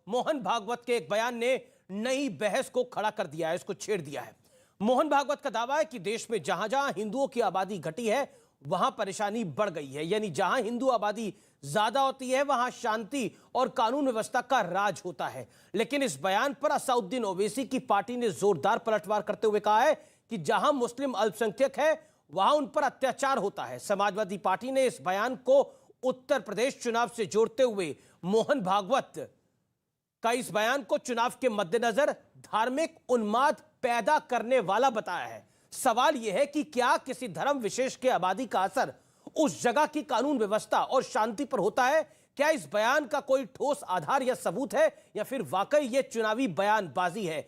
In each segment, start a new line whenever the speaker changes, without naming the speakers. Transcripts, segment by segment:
मोहन भागवत के एक बयान ने नई बहस को खड़ा कर दिया है, इसको छेड़ दिया है। मोहन भागवत का दावा है कि देश में जहां जहां हिंदुओं की आबादी घटी है वहां परेशानी बढ़ गई है, यानी जहां हिंदू आबादी ज्यादा होती है वहां शांति और कानून व्यवस्था का राज होता है। लेकिन इस बयान पर असाउद्दीन ओवैसी की पार्टी ने जोरदार पलटवार करते हुए कहा है कि जहां मुस्लिम अल्पसंख्यक है वहां उन पर अत्याचार होता है। समाजवादी पार्टी ने इस बयान को उत्तर प्रदेश चुनाव से जोड़ते हुए मोहन भागवत का इस बयान को चुनाव के मद्देनजर धार्मिक उन्माद पैदा करने वाला बताया है। सवाल यह है कि क्या किसी धर्म विशेष के आबादी का असर उस जगह की कानून व्यवस्था और शांति पर होता है? क्या इस बयान का कोई ठोस आधार या सबूत है, या फिर वाकई यह चुनावी बयानबाजी है?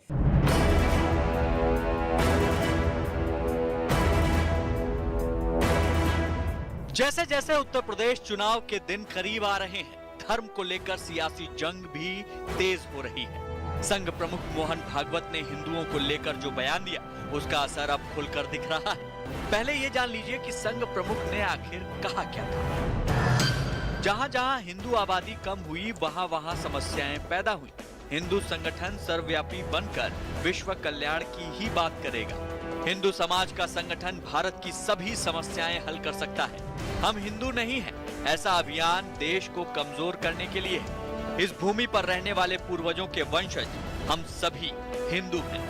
जैसे जैसे उत्तर प्रदेश चुनाव के दिन करीब आ रहे हैं, धर्म को लेकर सियासी जंग भी तेज हो रही है। संघ प्रमुख मोहन भागवत ने हिंदुओं को लेकर जो बयान दिया उसका असर अब खुलकर दिख रहा है। पहले ये जान लीजिए कि संघ प्रमुख ने आखिर कहा क्या था। जहां जहां हिंदू आबादी कम हुई वहां वहां समस्याएं पैदा हुई। हिंदू संगठन सर्वव्यापी बनकर विश्व कल्याण की ही बात करेगा। हिंदू समाज का संगठन भारत की सभी समस्याएं हल कर सकता है। हम हिंदू नहीं हैं, ऐसा अभियान देश को कमजोर करने के लिए है। इस भूमि पर रहने वाले पूर्वजों के वंशज हम सभी हिंदू हैं।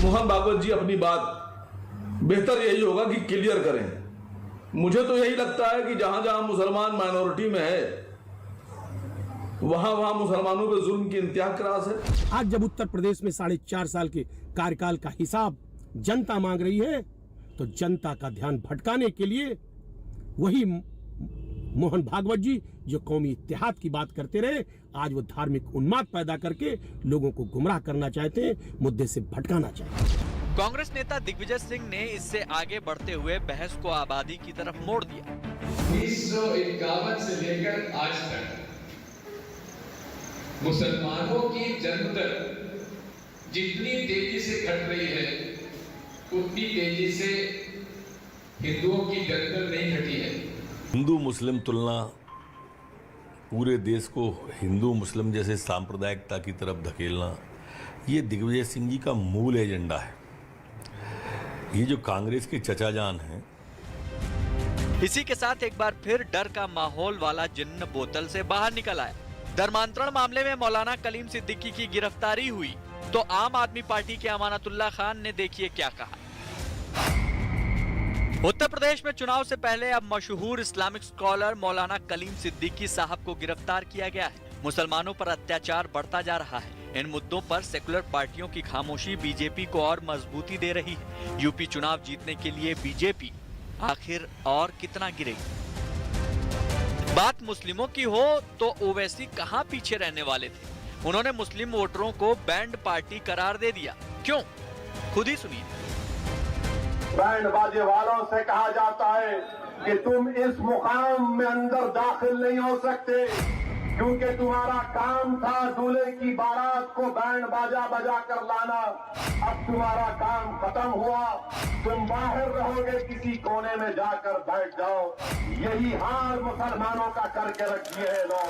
मोहन भागवत जी अपनी बात बेहतर यही होगा कि क्लियर करें। मुझे तो यही लगता है कि जहां जहां मुसलमान माइनॉरिटी में है वहां वहां मुसलमानों पे जुल्म की इंतहा क्रास है।
आज जब उत्तर प्रदेश में 4.5 साल के कार्यकाल का हिसाब जनता मांग रही है, तो जनता का ध्यान भटकाने के लिए वही मोहन भागवत जी जो कौमी इत्तेहाद की बात करते रहे, आज वो धार्मिक उन्माद पैदा करके लोगों को गुमराह करना चाहते हैं, मुद्दे से भटकाना चाहते हैं।
कांग्रेस नेता दिग्विजय सिंह ने इससे आगे बढ़ते हुए बहस को आबादी की तरफ मोड़ दिया।
1951 से लेकर आज तक मुसलमानों की जन्म दर जितनी तेजी से घट रही है उतनी तेजी से हिंदुओं की जन्म दर नहीं घटी है।
हिंदू मुस्लिम तुलना पूरे देश को हिंदू मुस्लिम जैसे सांप्रदायिकता की तरफ धकेलना, ये दिग्विजय सिंह जी का मूल एजेंडा है। ये जो कांग्रेस के चचा जान हैं।
इसी के साथ एक बार फिर डर का माहौल वाला जिन्न बोतल से बाहर निकल आया। धर्मांतरण मामले में मौलाना कलीम सिद्दीकी की गिरफ्तारी हुई तो आम आदमी पार्टी के अमानतुल्लाह खान ने देखिए क्या कहा। उत्तर प्रदेश में चुनाव से पहले अब मशहूर इस्लामिक स्कॉलर मौलाना कलीम सिद्दीकी साहब को गिरफ्तार किया गया है। मुसलमानों पर अत्याचार बढ़ता जा रहा है। इन मुद्दों पर सेकुलर पार्टियों की खामोशी बीजेपी को और मजबूती दे रही है। यूपी चुनाव जीतने के लिए बीजेपी आखिर और कितना गिरेगी? बात मुस्लिमों की हो तो ओवैसी कहां पीछे रहने वाले थे। उन्होंने मुस्लिम वोटरों को बैंड पार्टी करार दे दिया। क्यों? खुद ही सुनिए।
बैंड बाजे वालों से कहा जाता है कि तुम इस मुकाम में अंदर दाखिल नहीं हो सकते, क्योंकि तुम्हारा काम था दूल्हे की बारात को बैंड बाजा बजा कर लाना। अब तुम्हारा काम खत्म हुआ, तुम बाहर रहोगे, किसी कोने में जाकर बैठ जाओ। यही हाल मुसलमानों का करके रख दिए हैं लोग।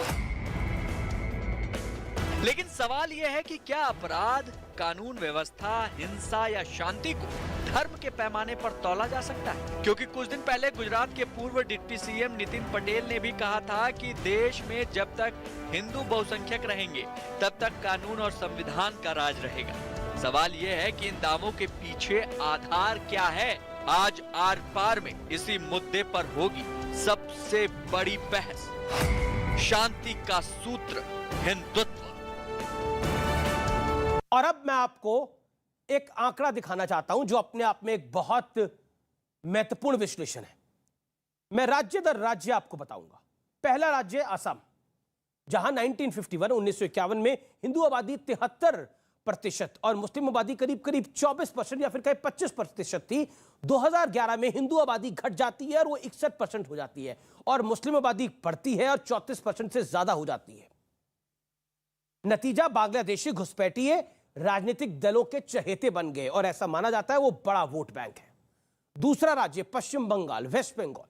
लेकिन सवाल यह है कि क्या अपराध, कानून व्यवस्था, हिंसा या शांति को धर्म के पैमाने पर तौला जा सकता है? क्योंकि कुछ दिन पहले गुजरात के पूर्व डिप्टी सीएम नितिन पटेल ने भी कहा था कि देश में जब तक हिंदू बहुसंख्यक रहेंगे तब तक कानून और संविधान का राज रहेगा। सवाल यह है कि इन दावों के पीछे आधार क्या है? आज आर पार में इसी मुद्दे पर होगी सबसे बड़ी बहस। शांति का सूत्र हिंदुत्व।
और अब मैं आपको एक आंकड़ा दिखाना चाहता हूं जो अपने आप में एक बहुत महत्वपूर्ण विश्लेषण है। मैं राज्य दर राज्य आपको बताऊंगा। पहला राज्य असम, जहां 1951 में हिंदू आबादी 73% और मुस्लिम आबादी करीब करीब 24% या फिर कहीं 25% थी। 2011 में हिंदू आबादी घट जाती है और वो 61% हो जाती है, और मुस्लिम आबादी बढ़ती है और 34% से ज्यादा हो जाती है। नतीजा, बांग्लादेशी घुसपैठिए राजनीतिक दलों के चहेते बन गए और ऐसा माना जाता है वो बड़ा वोट बैंक है। दूसरा राज्य पश्चिम बंगाल, वेस्ट बंगाल,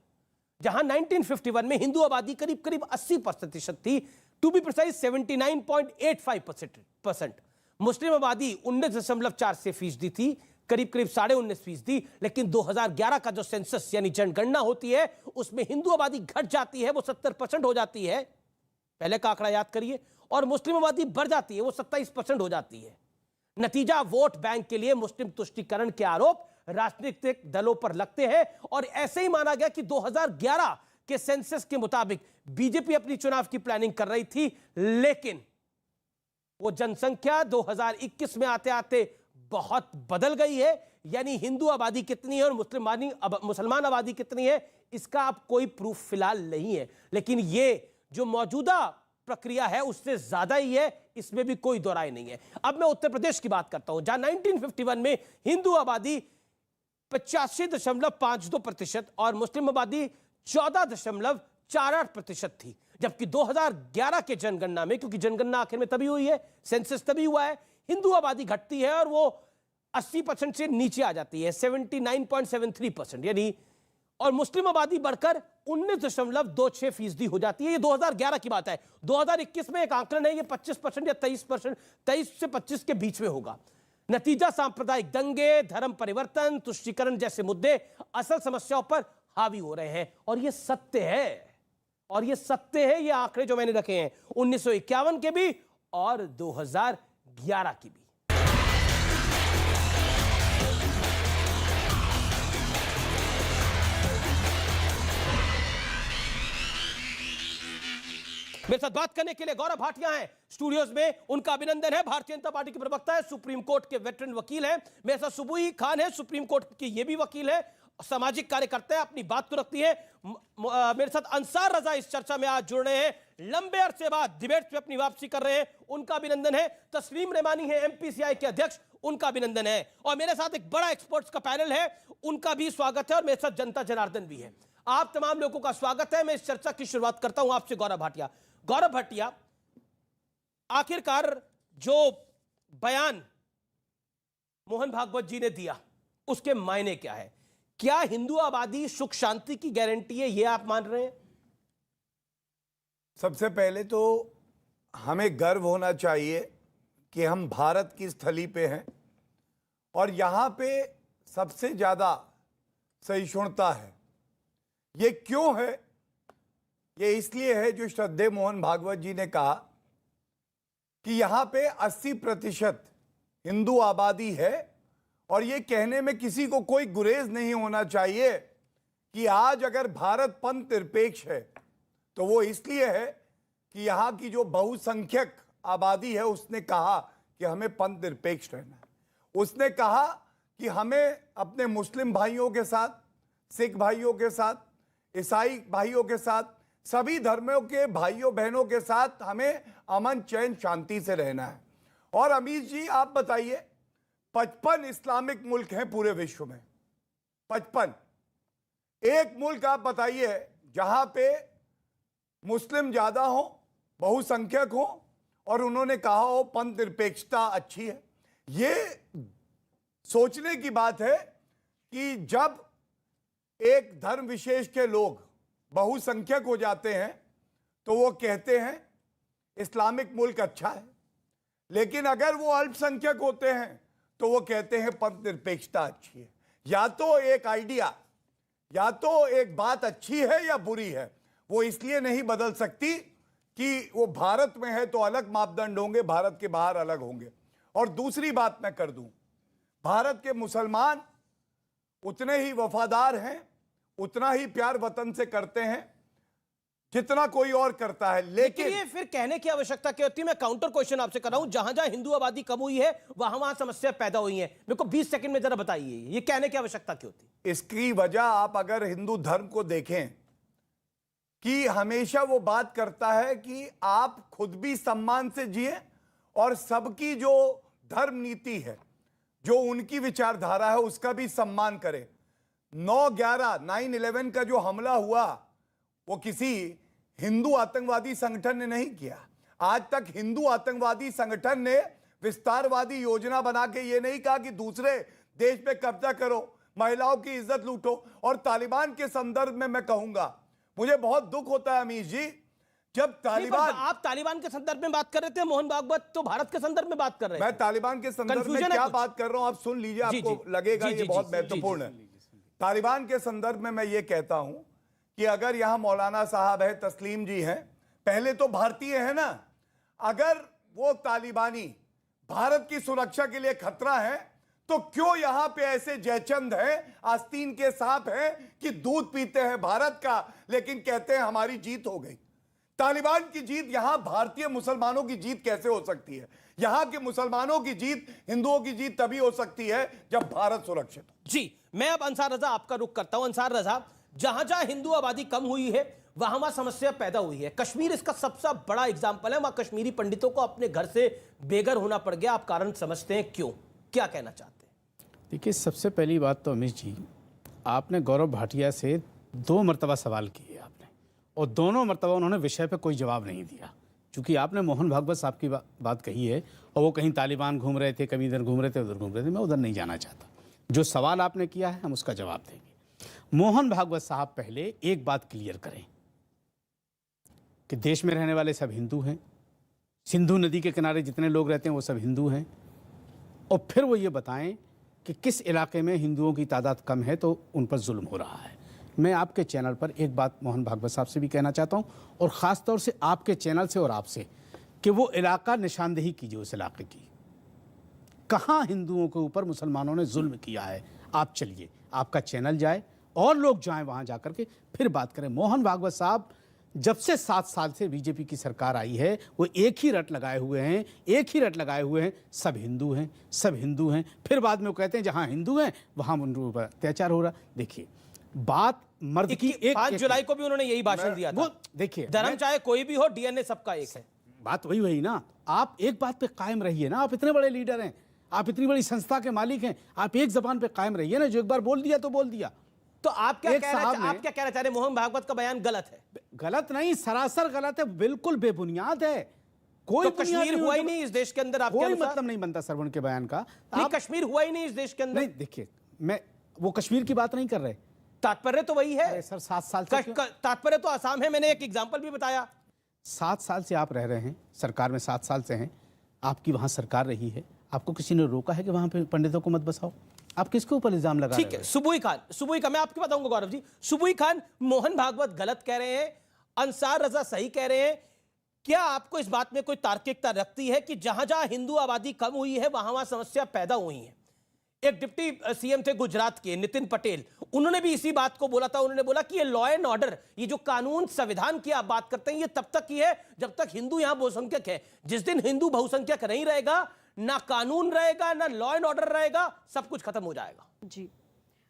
जहां 1951 में हिंदू आबादी करीब करीब 80% थी, टू बी प्रिसाइज 79.85%। मुस्लिम आबादी 19.4% थी, करीब करीब 19.5%। लेकिन 2011 का जो सेंसस यानी जनगणना होती है उसमें हिंदू आबादी घट जाती है, वो 70% हो जाती है, पहले का आंकड़ा याद करिए, और मुस्लिम आबादी बढ़ जाती है, वो 27% हो जाती है। नतीजा वोट बैंक के लिए मुस्लिम तुष्टीकरण के आरोप राजनीतिक दलों पर लगते हैं और ऐसे ही माना गया कि 2011 के सेंसस के मुताबिक बीजेपी अपनी चुनाव की प्लानिंग कर रही थी, लेकिन वो जनसंख्या 2021 में आते आते बहुत बदल गई है। यानी हिंदू आबादी कितनी है और मुसलमान आबादी कितनी है, इसका अब कोई प्रूफ फिलहाल नहीं है, लेकिन ये जो मौजूदा प्रक्रिया है उससे ज्यादा ही है, इसमें भी कोई दो राय नहीं है। अब मैं उत्तर प्रदेश की बात करता हूं, जहां 1951 में हिंदू आबादी 85.52% और मुस्लिम आबादी 14.48% थी, जबकि 2011 के जनगणना में, क्योंकि जनगणना आखिर में तभी हुई है, सेंसस तभी हुआ है, हिंदू आबादी घटती है और वो 80% से नीचे आ जाती है, 79.73%, यानी, और मुस्लिम आबादी बढ़कर 19.26% हो जाती है। ये 2011 की बात है। 2021 में एक आंकलन है, ये 25% या 23%, 23 से 25 के बीच में होगा। नतीजा सांप्रदायिक दंगे, धर्म परिवर्तन, तुष्टीकरण जैसे मुद्दे असल समस्याओं पर हावी हो रहे हैं, और ये सत्य है, और ये सत्य है, ये आंकड़े जो मैंने रखे हैं 1951 के भी और 2011 की भी। मेरे साथ बात करने के लिए गौरव भाटिया हैं स्टूडियोज में, उनका अभिनंदन है। भारतीय जनता पार्टी के प्रवक्ता है, सुप्रीम कोर्ट के वेटरन वकील हैं। मेरे साथ सुबुई खान है, सुप्रीम कोर्ट के ये भी वकील है, सामाजिक कार्यकर्ता है, अपनी बात तो रखती है। मेरे साथ अंसार रजा इस चर्चा में आज जुड़ रहे हैं, लंबे अरसे बाद डिबेट पे अपनी वापसी कर रहे हैं, उनका अभिनंदन है। तस्लीम रेमानी है, एमपीसीआई के अध्यक्ष, उनका अभिनंदन है। और मेरे साथ एक बड़ा एक्सपर्ट्स का पैनल है, उनका भी स्वागत है, और मेरे साथ जनता जनार्दन भी है। आप तमाम लोगों का स्वागत है। मैं इस चर्चा की शुरुआत करता हूं आपसे, गौरव भाटिया। गौरव भाटिया, आखिरकार जो बयान मोहन भागवत जी ने दिया उसके मायने क्या है? क्या हिंदू आबादी सुख शांति की गारंटी है, यह आप मान रहे हैं?
सबसे पहले तो हमें गर्व होना चाहिए कि हम भारत की स्थली पे हैं और यहाँ पे सबसे ज़्यादा सहिष्णुता है। ये क्यों है? ये इसलिए है, जो श्रद्धेय मोहन भागवत जी ने कहा कि यहाँ पे 80% हिंदू आबादी है, और ये कहने में किसी को कोई गुरेज नहीं होना चाहिए कि आज अगर भारत पंथ निरपेक्ष है तो वो इसलिए है कि यहाँ की जो बहुसंख्यक आबादी है उसने कहा कि हमें पंथ निरपेक्ष रहना है। उसने कहा कि हमें अपने मुस्लिम भाइयों के साथ, सिख भाइयों के साथ, ईसाई भाइयों के साथ, सभी धर्मों के भाइयों बहनों के साथ हमें अमन चैन शांति से रहना है। और अमीर जी आप बताइए, 55 इस्लामिक मुल्क हैं पूरे विश्व में, 55। एक मुल्क आप बताइए जहां पे मुस्लिम ज्यादा हो, बहुसंख्यक हो, और उन्होंने कहा हो पंथ निरपेक्षता अच्छी है। ये सोचने की बात है कि जब एक धर्म विशेष के लोग बहुसंख्यक हो जाते हैं तो वो कहते हैं इस्लामिक मुल्क अच्छा है, लेकिन अगर वो अल्पसंख्यक होते हैं तो वो कहते हैं पंथ निरपेक्षता अच्छी है। या तो एक आइडिया, या तो एक बात अच्छी है या बुरी है, वो इसलिए नहीं बदल सकती कि वो भारत में है तो अलग मापदंड होंगे, भारत के बाहर अलग होंगे। और दूसरी बात मैं कर दूं, भारत के मुसलमान उतने ही वफादार हैं, उतना ही प्यार वतन से करते हैं जितना कोई और करता है। लेकिन
ये फिर कहने की आवश्यकता क्या होती है? मैं काउंटर क्वेश्चन आपसे कर रहा हूं, जहां जहां हिंदू आबादी कम हुई है वहां समस्या पैदा हुई है। मेरे को 20 सेकंड में जरा बताइए, ये कहने की आवश्यकता क्यों होती है?
इसकी वजह आप अगर हिंदू धर्म को देखें कि हमेशा वो बात करता है कि आप खुद भी सम्मान से जिए और सबकी जो धर्म नीति है, जो उनकी विचारधारा है, उसका भी सम्मान करें। 9/11 का जो हमला हुआ वो किसी हिंदू आतंकवादी संगठन ने नहीं किया। आज तक हिंदू आतंकवादी संगठन ने विस्तारवादी योजना बना के ये नहीं कहा कि दूसरे देश पे कब्जा करो, महिलाओं की इज्जत लूटो। और तालिबान के संदर्भ में मैं कहूंगा मुझे बहुत दुख होता है अमीश जी, जब
नहीं, पर
तालिबान,
आप तालिबान के संदर्भ में बात कर रहे थे, मोहन भागवत तो भारत के संदर्भ में बात कर रहे
मैं
थे।
तालिबान के संदर्भ में
Confusion है
क्या
कुछ।
बात कर रहा हूं आप सुन लीजिए,
जी,
आपको
जी।
लगेगा
जी,
ये
जी,
बहुत
जी,
महत्वपूर्ण
जी,
है। तालिबान के संदर्भ में मैं ये कहता हूं कि अगर यहां मौलाना साहब है, तस्लीम जी हैं, पहले तो भारतीय है ना, अगर वो तालिबानी भारत की सुरक्षा के लिए खतरा है तो क्यों यहां पे ऐसे जयचंद हैं, आस्तीन के सांप हैं कि दूध पीते हैं भारत का लेकिन कहते हैं हमारी जीत हो गई। तालिबान की जीत यहां भारतीय मुसलमानों की जीत कैसे हो सकती है? यहां के मुसलमानों की जीत, हिंदुओं की जीत तभी हो सकती है जब भारत सुरक्षित हो।
जी, मैं अब अंसार रजा आपका रुख करता हूं। अंसार रजा, जहां जहां हिंदू आबादी कम हुई है वहां समस्या पैदा हुई है। कश्मीर इसका सबसे बड़ा एग्जाम्पल है। वहां कश्मीरी पंडितों को अपने घर से बेघर होना पड़ गया। आप कारण समझते हैं क्यों, क्या कहना चाहते हैं?
देखिए, सबसे पहली बात तो अमित जी, आपने गौरव भाटिया से 2 मरतबा सवाल किए आपने, और दोनों मरतबा उन्होंने विषय पे कोई जवाब नहीं दिया। चूंकि आपने मोहन भागवत साहब की बात कही है और वो कहीं तालिबान घूम रहे थे, कभी इधर घूम रहे थे, उधर घूम रहे थे, मैं उधर नहीं जाना चाहता। जो सवाल आपने किया है हम उसका जवाब देंगे। मोहन भागवत साहब पहले एक बात क्लियर करें कि देश में रहने वाले सब हिंदू हैं, सिंधु नदी के किनारे जितने लोग रहते हैं वो सब हिंदू हैं, और फिर वो ये बताएं कि किस इलाके में हिंदुओं की तादाद कम है तो उन पर जुल्म हो रहा है। मैं आपके चैनल पर एक बात मोहन भागवत साहब से भी कहना चाहता हूं, और ख़ास तौर से आपके चैनल से और आपसे, कि वो इलाका निशानदेही कीजिए उस इलाके की, कहाँ हिंदुओं के ऊपर मुसलमानों ने जुल्म किया है। आप चलिए, आपका चैनल जाए और लोग जाएं वहाँ जा कर के फिर बात करें। मोहन भागवत साहब जब से 7 साल से बीजेपी की सरकार आई है वो एक ही रट लगाए हुए हैं, सब हिंदू हैं, सब हिंदू हैं। फिर बाद में वो कहते हैं जहां हिंदू हैं वहां उन पर अत्याचार हो रहा। देखिए, बात मर्द की
5 जुलाई को भी उन्होंने यही भाषण दिया था।
देखिए,
धर्म चाहे कोई भी हो, डीएनए सबका एक है।
बात वही ना, आप एक बात पे कायम रहिए ना। आप इतने बड़े लीडर हैं, आप इतनी बड़ी संस्था के मालिक हैं, आप एक जबान पे कायम रहिए ना। जो एक बार बोल दिया तो बोल दिया।
तो आप क्या
एक
कहना
साहब ने-
आप क्या कहना चाह रहे हैं? मोहन भागवत का बयान गलत है?
गलत नहीं, सरासर गलत है, बिल्कुल बेबुनियाद है। कोई
तो
बुनियाद
कश्मीर हुआ ही
मतलब-
नहीं इस देश के अंदर आपके
कोई
अनुसार?
मतलब नहीं बनता सरवण के बयान का।
नहीं,
आप
कश्मीर हुआ ही नहीं इस देश के अंदर।
नहीं, देखिए, मैं वो कश्मीर की बात नहीं कर रहे।
तात्पर्य तो वही है।
अरे सर, 7 साल से क्यों?
तात्पर्य तो आसाम है। मैंने एक एग्जांपल भी बताया।
7 साल से आप रह रहे हैं सरकार में, 7 साल से हैं, आपकी वहां सरकार रही है, आपको किसी ने रोका है कि वहां पे पंडितों को मत बसाओ? आप किसके ऊपर इल्जाम लगा रहे
ठीक
हो?
है, सुबुई खान, मैं आपको बताऊंगा गौरव जी। सुबुई खान, मोहन भागवत गलत कह रहे हैं, अंसार रजा सही कह रहे हैं। क्या आपको इस बात में कोई तार्किकता रखती है कि जहां जहां हिंदू आबादी कम हुई है वहां समस्या पैदा हुई है? एक डिप्टी सीएम थे गुजरात के, नितिन पटेल, उन्होंने भी इसी बात को बोला था। उन्होंने बोला कि ये लॉ एंड ऑर्डर, ये जो कानून संविधान की आप बात करते हैं, ये तब तक ही है जब तक हिंदू यहां बहुसंख्यक है। जिस दिन हिंदू बहुसंख्यक नहीं रहेगा, ना कानून रहेगा, ना लॉ एंड ऑर्डर रहेगा, सब कुछ खत्म हो जाएगा।
जी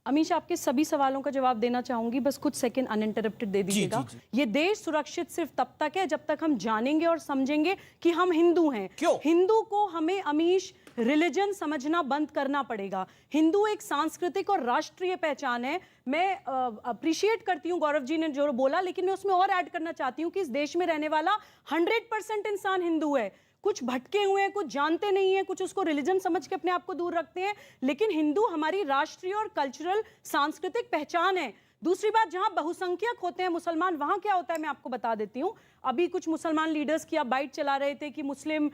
अमीश, आपके सभी सवालों का जवाब देना चाहूंगी, बस कुछ सेकंड अनइंटरप्टेड दे दीजिएगा। ये देश सुरक्षित सिर्फ तब तक है जब तक हम जानेंगे और समझेंगे कि हम हिंदू हैं।
क्यों?
हिंदू को हमें अमीश रिलीजन समझना बंद करना पड़ेगा। हिंदू एक सांस्कृतिक और राष्ट्रीय पहचान है। मैं अप्रिशिएट करती हूँ गौरव जी ने जो बोला, लेकिन मैं उसमें और ऐड करना चाहती हूँ कि इस देश में रहने वाला 100% इंसान हिंदू है। कुछ भटके हुए हैं, कुछ जानते नहीं है, कुछ उसको रिलीजन समझ के अपने आप को दूर रखते हैं, लेकिन हिंदू हमारी राष्ट्रीय और कल्चरल सांस्कृतिक पहचान है। दूसरी बात, जहां बहुसंख्यक होते हैं मुसलमान, वहां क्या होता है मैं आपको बता देती हूं। अभी कुछ मुसलमान लीडर्स की आप बाइट चला रहे थे कि मुस्लिम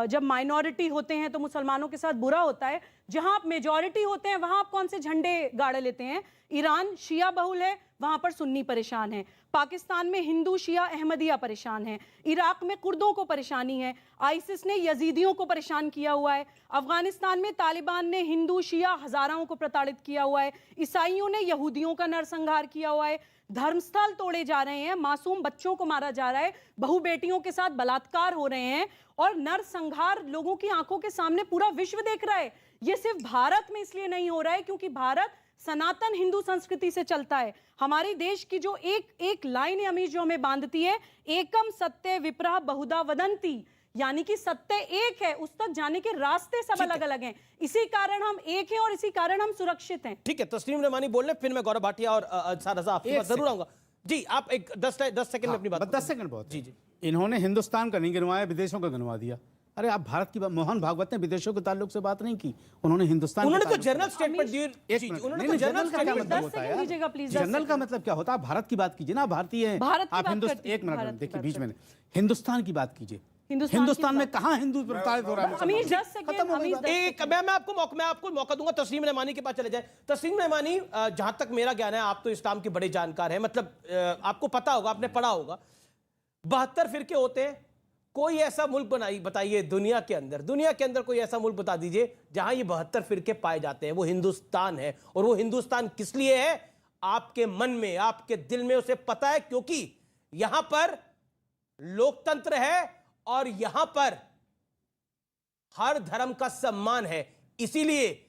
जब माइनॉरिटी होते हैं तो मुसलमानों के साथ बुरा होता है। जहां आप मेजॉरिटी होते हैं वहां आप कौन से झंडे गाड़े लेते हैं? ईरान शिया बहुल है, वहां पर सुन्नी परेशान है। पाकिस्तान में हिंदू शिया अहमदिया परेशान है। इराक में कुर्दों को परेशानी है। आईसिस ने यजीदियों को परेशान किया हुआ है। अफगानिस्तान में तालिबान ने हिंदू शिया हजारों को प्रताड़ित किया हुआ है। ईसाइयों ने यहूदियों का नरसंहार किया हुआ है। धर्मस्थल तोड़े जा रहे हैं, मासूम बच्चों को मारा जा रहा है, बहु बेटियों के साथ बलात्कार हो रहे हैं, और नरसंहार लोगों की आंखों के सामने पूरा विश्व देख रहा है। ये सिर्फ भारत में इसलिए नहीं हो रहा है क्योंकि भारत सनातन हिंदू संस्कृति से चलता है। हमारे देश की जो एक लाइन है अमीश, जो हमें बांधती है, एकम सत्य विप्रह बहुधा वदंती, यानी कि सत्य एक है, उस तक जाने के रास्ते सब अलग अलग हैं। इसी कारण हम एक हैं और इसी कारण हम सुरक्षित हैं।
ठीक है, तस्लीम रहमानी बोल रहे, फिर मैं गौरव भाटिया और अंसार रजा आपके पास जरूर आऊंगा। जी, आप एक 10 सेकंड में अपनी बात।
10 सेकंड बहुत।
जी।
इन्होंने हिंदुस्तान का नहीं गिनवाया, विदेशों का गिनवा दिया। अरे आप भारत की मोहन भागवत ने विदेशों के ताल्लुक से बात नहीं की, उन्होंने हिंदुस्तान
उन्होंने
के
तो
ताल्लुक से
जनरल
बात की।
स्टेटमेंट दी।
एक
जी,
मिनट,
उन्होंने
नहीं,
तो
नहीं,
जनरल
जनरल का क्या
स्टेटमेंट
मतलब
10
होता है
सेकंड
यार?
दीजिएगा, प्लीज, 10
जनरल का मतलब क्या होता है? आप भारत की बात कीजिए ना, भारतीय हैं
भारत की
आप।
बात करती
एक
हूँ,
मिनट
भारत की
देखिए,
बात
बीच में
करती
हिंदुस्तान की बात कीजिए।
हिंदुस्तान
हिंदुस्तान
की
में
बात-
कहाँ हिंदू प्रताड़ित हो रहा है?
अमीश, 10
खत्म
सेकंड,
हो गई
अमीश,
बात।
10
एक मैं आपको मौका दूंगा तस्लीम रहमानी के पास चले जाए। तस्लीम रहमानी, जहां तक मेरा ज्ञान है, आप तो इस्लाम के बड़े जानकार हैं, मतलब आपको पता होगा, आपने पढ़ा होगा 72 फिरके होते हैं। कोई ऐसा मुल्क बताइए दुनिया के अंदर कोई ऐसा मुल्क बता दीजिए जहां ये 72 फिरके पाए जाते हैं। वो हिंदुस्तान है, और वो हिंदुस्तान किस लिए है? आपके मन में, आपके दिल में उसे पता है, क्योंकि यहां पर लोकतंत्र है और यहां पर हर धर्म का सम्मान है। इसीलिए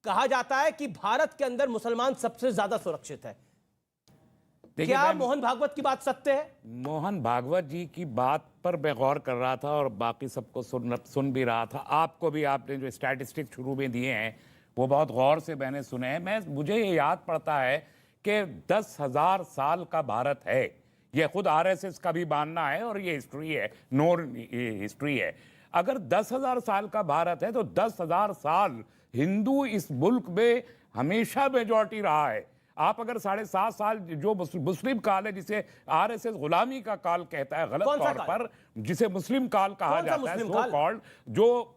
कहा जाता है कि भारत के अंदर मुसलमान सबसे ज्यादा सुरक्षित है। क्या मोहन भागवत की बात सत्य है?
मोहन भागवत जी की बात पर मैं गौर कर रहा था और बाकी सबको सुन भी रहा था। आपको भी आपने जो स्टैटिस्टिक शुरू में दिए हैं वो बहुत गौर से मैंने सुने हैं। मुझे ये याद पड़ता है कि 10,000 साल का भारत है। ये खुद आरएसएस का भी मानना है और ये हिस्ट्री है, हिस्ट्री है। अगर 10,000 साल का भारत है तो 10,000 साल हिंदू इस मुल्क में हमेशा मेजॉरिटी रहा है। आप अगर 7.5 साल जो मुस्लिम काल है, जिसे आरएसएस गुलामी का काल कहता है गलत तौर पर, जिसे मुस्लिम काल कहा जाता है, सो कॉल्ड, जो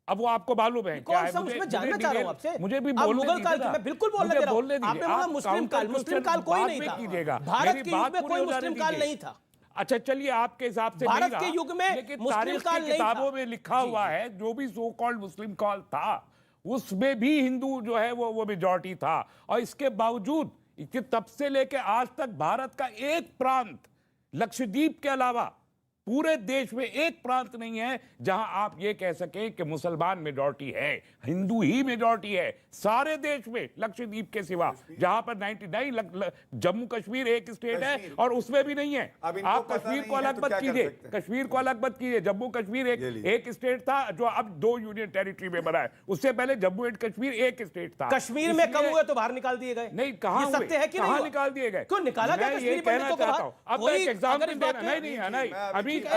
अब वो आपको मालूम है क्या है?
मैं जानना चाह रहा हूं आपसे।
मुझे भी
मुगल काल की मैं बिल्कुल बोलने दे रहा हूं। आपने बोला मुस्लिम काल कोई नहीं था।
कीजिएगा,
भारत के युग में कोई मुस्लिम काल नहीं था।
अच्छा चलिए, आपके हिसाब से
भारत के युग में
लेकिन
मुस्लिम
तारीख
काल
की
नहीं था।
किताबों में लिखा हुआ है जो भी सो कॉल्ड मुस्लिम काल था उसमें भी हिंदू जो है वो मेजॉरिटी था। और इसके बावजूद कि तब से लेके आज तक भारत का एक प्रांत, लक्षद्वीप के अलावा पूरे देश में एक प्रांत नहीं है जहां आप ये कह सकें कि मुसलमान मेजॉरिटी है, हिंदू ही मेजॉरिटी है। सारे देश में लक्षद्वीप के सिवा, जहां पर 99 जम्मू कश्मीर एक स्टेट है और उसमें भी नहीं है। आप कश्मीर को अलग मत कीजिए, कश्मीर को अलग मत कीजिए। जम्मू कश्मीर एक स्टेट था जो अब 2 यूनियन टेरिटरी में बना है। उससे पहले जम्मू एंड कश्मीर एक स्टेट था।
कश्मीर में कम हुए तो बाहर निकाल दिए गए।
नहीं, कहां
सत्य है कि
कहां निकाल दिए गए?
क्यों निकाला गया?
ये कहना चाहता हूं। अब मैं एक एग्जांपल देना, नहीं अभी मुझे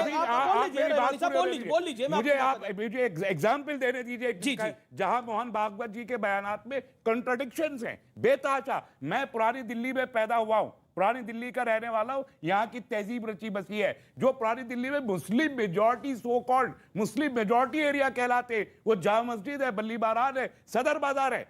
एग्जाम्पल देने दीजिए जहां मोहन भागवत जी के बयानात में कंट्राडिक्शंस हैं बेतहाशा। मैं पुरानी दिल्ली में पैदा हुआ हूं, पुरानी दिल्ली का रहने वाला हूं, यहां की तहजीब रची बसी है। जो पुरानी दिल्ली में Muslim majority, so called Muslim majority area कहलाते, वो जामा मस्जिद है, बल्ली बारात है, सदर बाजार है।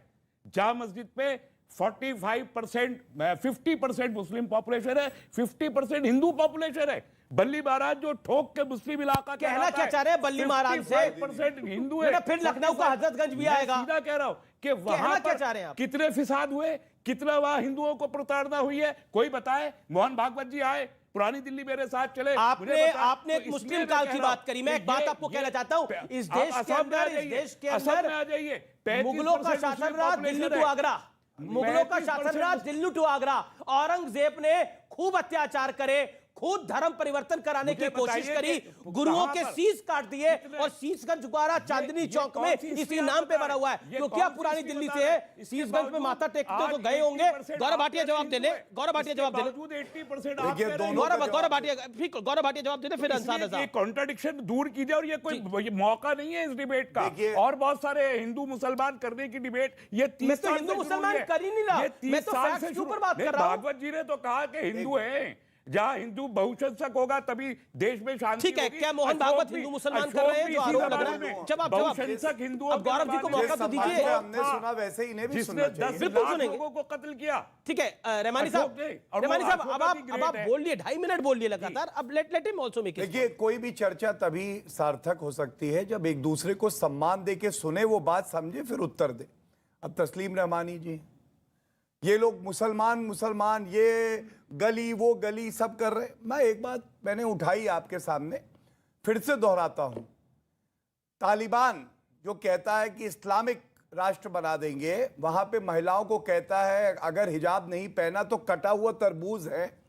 जामा मस्जिद पे 45%, 50% मुस्लिम पॉपुलेशन है, 50% हिंदू पॉपुलेशन है। बल्ली महाराज जो ठोक के मुस्लिम इलाका
कहना क्या चाह रहे हैं बल्ली महाराज से?
55% हिंदू है।
फिर लखनऊ का हजरतगंज भी आएगा।
सीधा कह रहा हूं कि वहां
क्या चाह रहे हैं आप?
कितने फिसाद हुए, कितना वहां हिंदुओं को प्रताड़ना हुई है, कोई बताए? मोहन भागवत जी आए, पुरानी दिल्ली मेरे साथ चले।
आपने एक मुस्लिम काल की बात करी। मैं एक बात आपको कहना चाहता हूं, इस देश के अंदर
आ जाइए,
मुगलों का शासन रहा दिल्ली टू आगरा, मुगलों का शासन रहा दिल्ली टू आगरा। औरंगजेब ने खूब अत्याचार करे, खुद धर्म परिवर्तन कराने की कोशिश करी, गुरुओं के शीश काट दिए, और शीशगंज गुरुद्वारा चांदनी चौक में इसी नाम पे बना हुआ है। क्योंकि आप पुरानी दिल्ली से है, शीशगंज में माथा टेकते तो गए होंगे। गौरव भाटिया जवाब देने, गौरव भाटिया जवाब देने, गौरव भाटिया जवाब देने, फिर अंसार
कॉन्ट्राडिक्शन दूर कीजिए। और ये कोई मौका नहीं है इस डिबेट का, और बहुत सारे हिंदू मुसलमान करने की डिबेट ये 30 साल
हिंदू मुसलमान कर ही नहीं रहा, मैं तो फैक्ट्स के ऊपर बात कर रहा हूं।
भागवत जी ने तो कहा कि हिंदू है, जहां हिंदू बहुसंख्यक होगा तभी देश में शांति
ठीक है। क्या मोहन भागवत हिंदू मुसलमान कर रहे हैं जो आरोप लग रहा है? जवाब
बहुसंख्यक हिंदुओं,
अब गौरव जी को मौका तो दीजिए।
हमने सुना वैसे ही, इन्हें भी सुनना चाहिए।
10 लाख लोगों को कत्ल किया।
ठीक है रहमानी साहब, अब आप बोल लिए, 2.5 मिनट बोल लिए लगातार, अब let him also make it.
देखिए, कोई भी चर्चा तभी सार्थक हो सकती है जब एक दूसरे को सम्मान दे के सुने, वो बात समझे, फिर उत्तर दे। अब तस्लीम रहमानी जी, ये लोग मुसलमान ये गली वो गली सब कर रहे। मैं एक बात मैंने उठाई आपके सामने, फिर से दोहराता हूं। तालिबान जो कहता है कि इस्लामिक राष्ट्र बना देंगे, वहां पे महिलाओं को कहता है अगर हिजाब नहीं पहना तो कटा हुआ तरबूज है।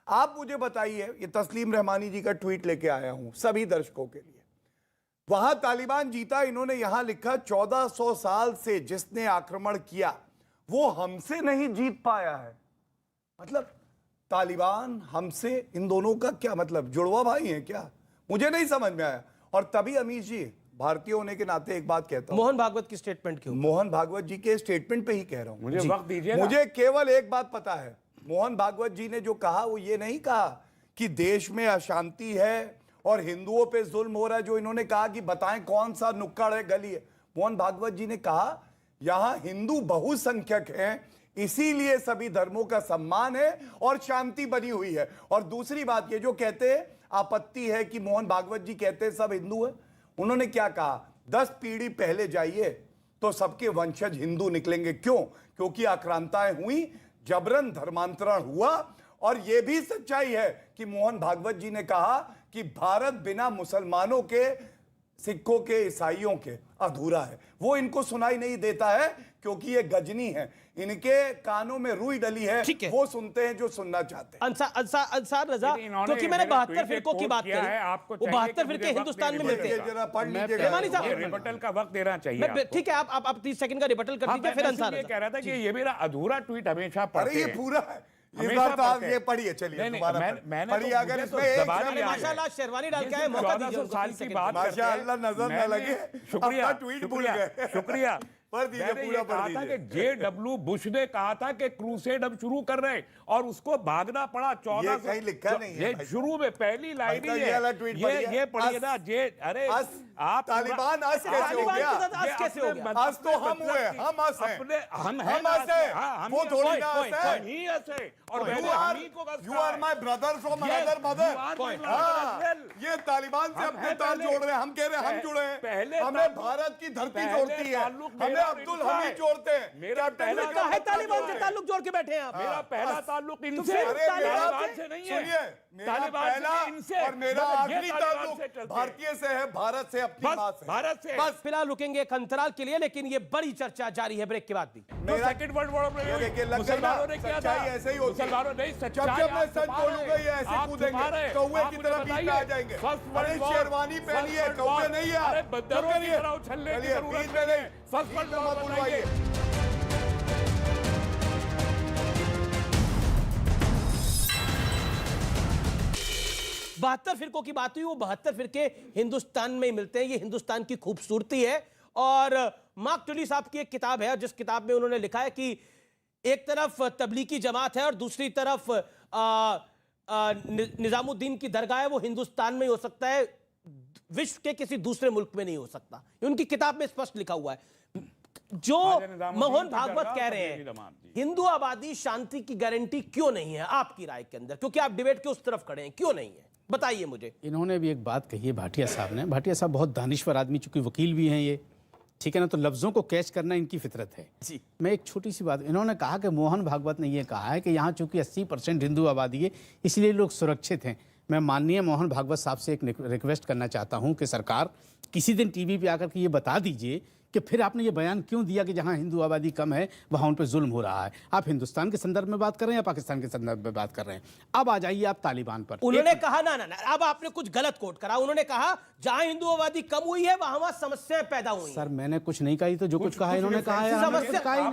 आप मुझे बताइए, ये तस्लीम रहमानी जी का ट्वीट लेके आया हूं सभी दर्शकों के लिए। वहां तालिबान जीता, इन्होंने यहां लिखा 1400 साल से जिसने आक्रमण किया वो हमसे नहीं जीत पाया है। मतलब तालिबान हमसे, इन दोनों का क्या मतलब? जुड़वा भाई हैं क्या? मुझे नहीं समझ में आया। और तभी अमीश जी, भारतीय होने के नाते एक बात कहता हूं,
मोहन भागवत की स्टेटमेंट क्यों?
मोहन भागवत जी के स्टेटमेंट पे ही कह रहा हूं।
मुझे वक्त दीजिए ना।
मुझे केवल एक बात पता है, मोहन भागवत जी ने जो कहा वो ये नहीं कहा कि देश में अशांति है और हिंदुओं पे जुल्म हो रहा है। जो इन्होंने कहा कि बताएं कौन सा नुक्कड़ है, गली है, मोहन भागवत जी ने कहा यहां हिंदू बहुसंख्यक हैं, इसीलिए सभी धर्मों का सम्मान है और शांति बनी हुई है। और दूसरी बात ये जो कहते हैं आपत्ति है कि मोहन भागवत जी कहते हैं सब हिंदू है, उन्होंने क्या कहा, 10 पीढ़ी पहले जाइए तो सबके वंशज हिंदू निकलेंगे। क्यों? क्योंकि आक्रांताएं हुई, जबरन धर्मांतरण हुआ। और यह भी सच्चाई है कि मोहन भागवत जी ने कहा कि भारत बिना मुसलमानों के, सिखों के, ईसाइयों के अधूरा है। वो इनको सुनाई नहीं देता है क्योंकि ये गजनी है, इनके कानों में रुई डली है, वो सुनते हैं जो सुनना चाहते हैं।
अंसार रजा, क्योंकि मैंने 72 फिरकों की बात करी, वो 72 फिरके हिंदुस्तान में मिलते हैं।
जरा पढ़ लीजिएगा,
रिबटल का वक्त देना चाहिए।
ठीक है, आप 30 सेकंड का रिबटल कर दीजिए, फिर अंसार
ये कह रहा था कि ये मेरा अधूरा ट्वीट हमेशा पढ़ते
अरे ये पूरा है, इस बार तो आप ये पढ़िए, चलिए दोबारा पढ़िए। अगर इसमें
माशाल्लाह शेरवानी डाल के आए, मौका दीजिए
1400 साल की बात,
माशाल्लाह नजर न लगे,
शुक्रिया,
ट्वीट भूल गए।
शुक्रिया।
पढ़ दीजिए, पूरा पढ़ दीजिए।
कि JW बुश ने कहा था कि क्रूसेड अब शुरू कर रहे हैं और उसको भागना पड़ा। 1400
ये कहीं लिखा नहीं है,
ये शुरू में पहली लाइन ही
ये वाला ट्वीट पढ़िए।
ये पढ़िए ना। अरे आप
तालिबान अस कैसे हो गया? अस तो हम हुए, हम अस हैं,
हम
अस हैं, वो थोड़ी ना अस है।
ही अस है। और
you are my brother from another mother. ये तालिबान से अपने तार जोड़ रहे हैं, हम कह रहे हैं हम जुड़े हैं, हमें भारत की धरती जोड़ती है, हमें अब्दुल हमीद जोड़ते हैं।
मेरा पहला
है तालिबान से ताल्लुक जोड़ के बैठे हैं आप।
मेरा पहला ताल्लुक इनसे,
तालिबान
से नहीं है।
सुनिए, मेरा पहला और मेरा आखिरी ताल्लुक भारतीय से है, भारत से, अपनी मां से,
भारत से।
बस फिलहाल रुकेंगे एक अंतराल के लिए, लेकिन ये बड़ी चर्चा जारी है ब्रेक के बाद भी।
मेरा
सेकंड वर्ल्ड वॉर में
देखिए लग गई ना, सच्चाई ऐसे ही होती है। जब मैं सच बोलूंगा ये ऐसे कूदेंगे, कौवे की तरफ बीच में आ जाएंगे। अरे शेरवानी पहनी है, कौवे नहीं है। चलिए बीच में नहीं,
फर्स्ट वर्ल्ड वॉर
मत बुलवाइए।
72 फिरकों की बात हुई, वो 72 फिरके हिंदुस्तान में ही मिलते हैं। ये हिंदुस्तान की खूबसूरती है। और मार्क ट्वेनी साहब की एक किताब है, जिस किताब में उन्होंने लिखा है कि एक तरफ तबलीगी जमात है और दूसरी तरफ निजामुद्दीन की दरगाह है। वो हिंदुस्तान में ही हो सकता है, विश्व के किसी दूसरे मुल्क में नहीं हो सकता। ये उनकी किताब में स्पष्ट लिखा हुआ है। जो मोहन भागवत कह रहे हैं हिंदू आबादी शांति की गारंटी क्यों नहीं है आपकी राय के अंदर, क्योंकि आप डिबेट के उस तरफ खड़े हैं, क्यों नहीं है बताइए मुझे।
इन्होंने भी एक बात कही है भाटिया साहब ने। भाटिया साहब बहुत दानिश्वर आदमी, चूंकि वकील भी हैं ये, ठीक है ना, तो लफ्ज़ों को कैच करना इनकी फितरत है
जी।
मैं एक छोटी सी बात, इन्होंने कहा कि मोहन भागवत ने ये कहा है कि यहाँ चूंकि 80% हिंदू आबादी है इसलिए लोग सुरक्षित हैं। मैं माननीय मोहन भागवत साहब से एक रिक्वेस्ट करना चाहता हूँ कि सरकार किसी दिन टीवी पे आकर के ये बता दीजिए कि फिर आपने ये बयान क्यों दिया कि जहां हिंदू आबादी कम है वहां उन पर जुल्म हो रहा है। आप हिंदुस्तान के संदर्भ में बात कर रहे हैं या पाकिस्तान के संदर्भ में बात कर रहे हैं? अब आ जाइए आप तालिबान पर।
उन्होंने कहा ना, अब आपने कुछ गलत कोट करा। उन्होंने कहा जहां हिंदू आबादी कम हुई है वहां समस्याएं पैदा हुई।
सर मैंने कुछ नहीं कही, तो जो कुछ कहा इन्होंने कहा है,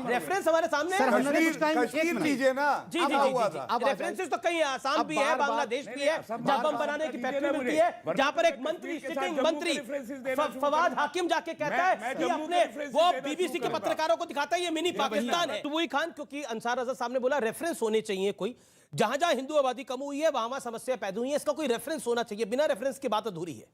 रेफरेंस हमारे सामने
सर हमने कुछ कहा
कश्मीर लीजिए ना।
जी जी जी, रेफरेंसेस तो कहीं आसाम भी है, बांग्लादेश भी है, जहां बम बनाने की फैक्ट्री मिलती है, जहां पर एक मंत्री, सिटिंग मंत्री फवाद हाकिम जाके कहता है कि अपने वो बीबीसी के पत्रकारों को दिखाता है ये मिनी पाकिस्तान है। तो वही खान, क्योंकि अंसार रजा साहब ने बोला रेफरेंस होने चाहिए कोई, जहां जहां हिंदू आबादी कम हुई है वहां समस्या पैदा हुई है, इसका कोई रेफरेंस होना चाहिए। बिना रेफरेंस की बात अधूरी है।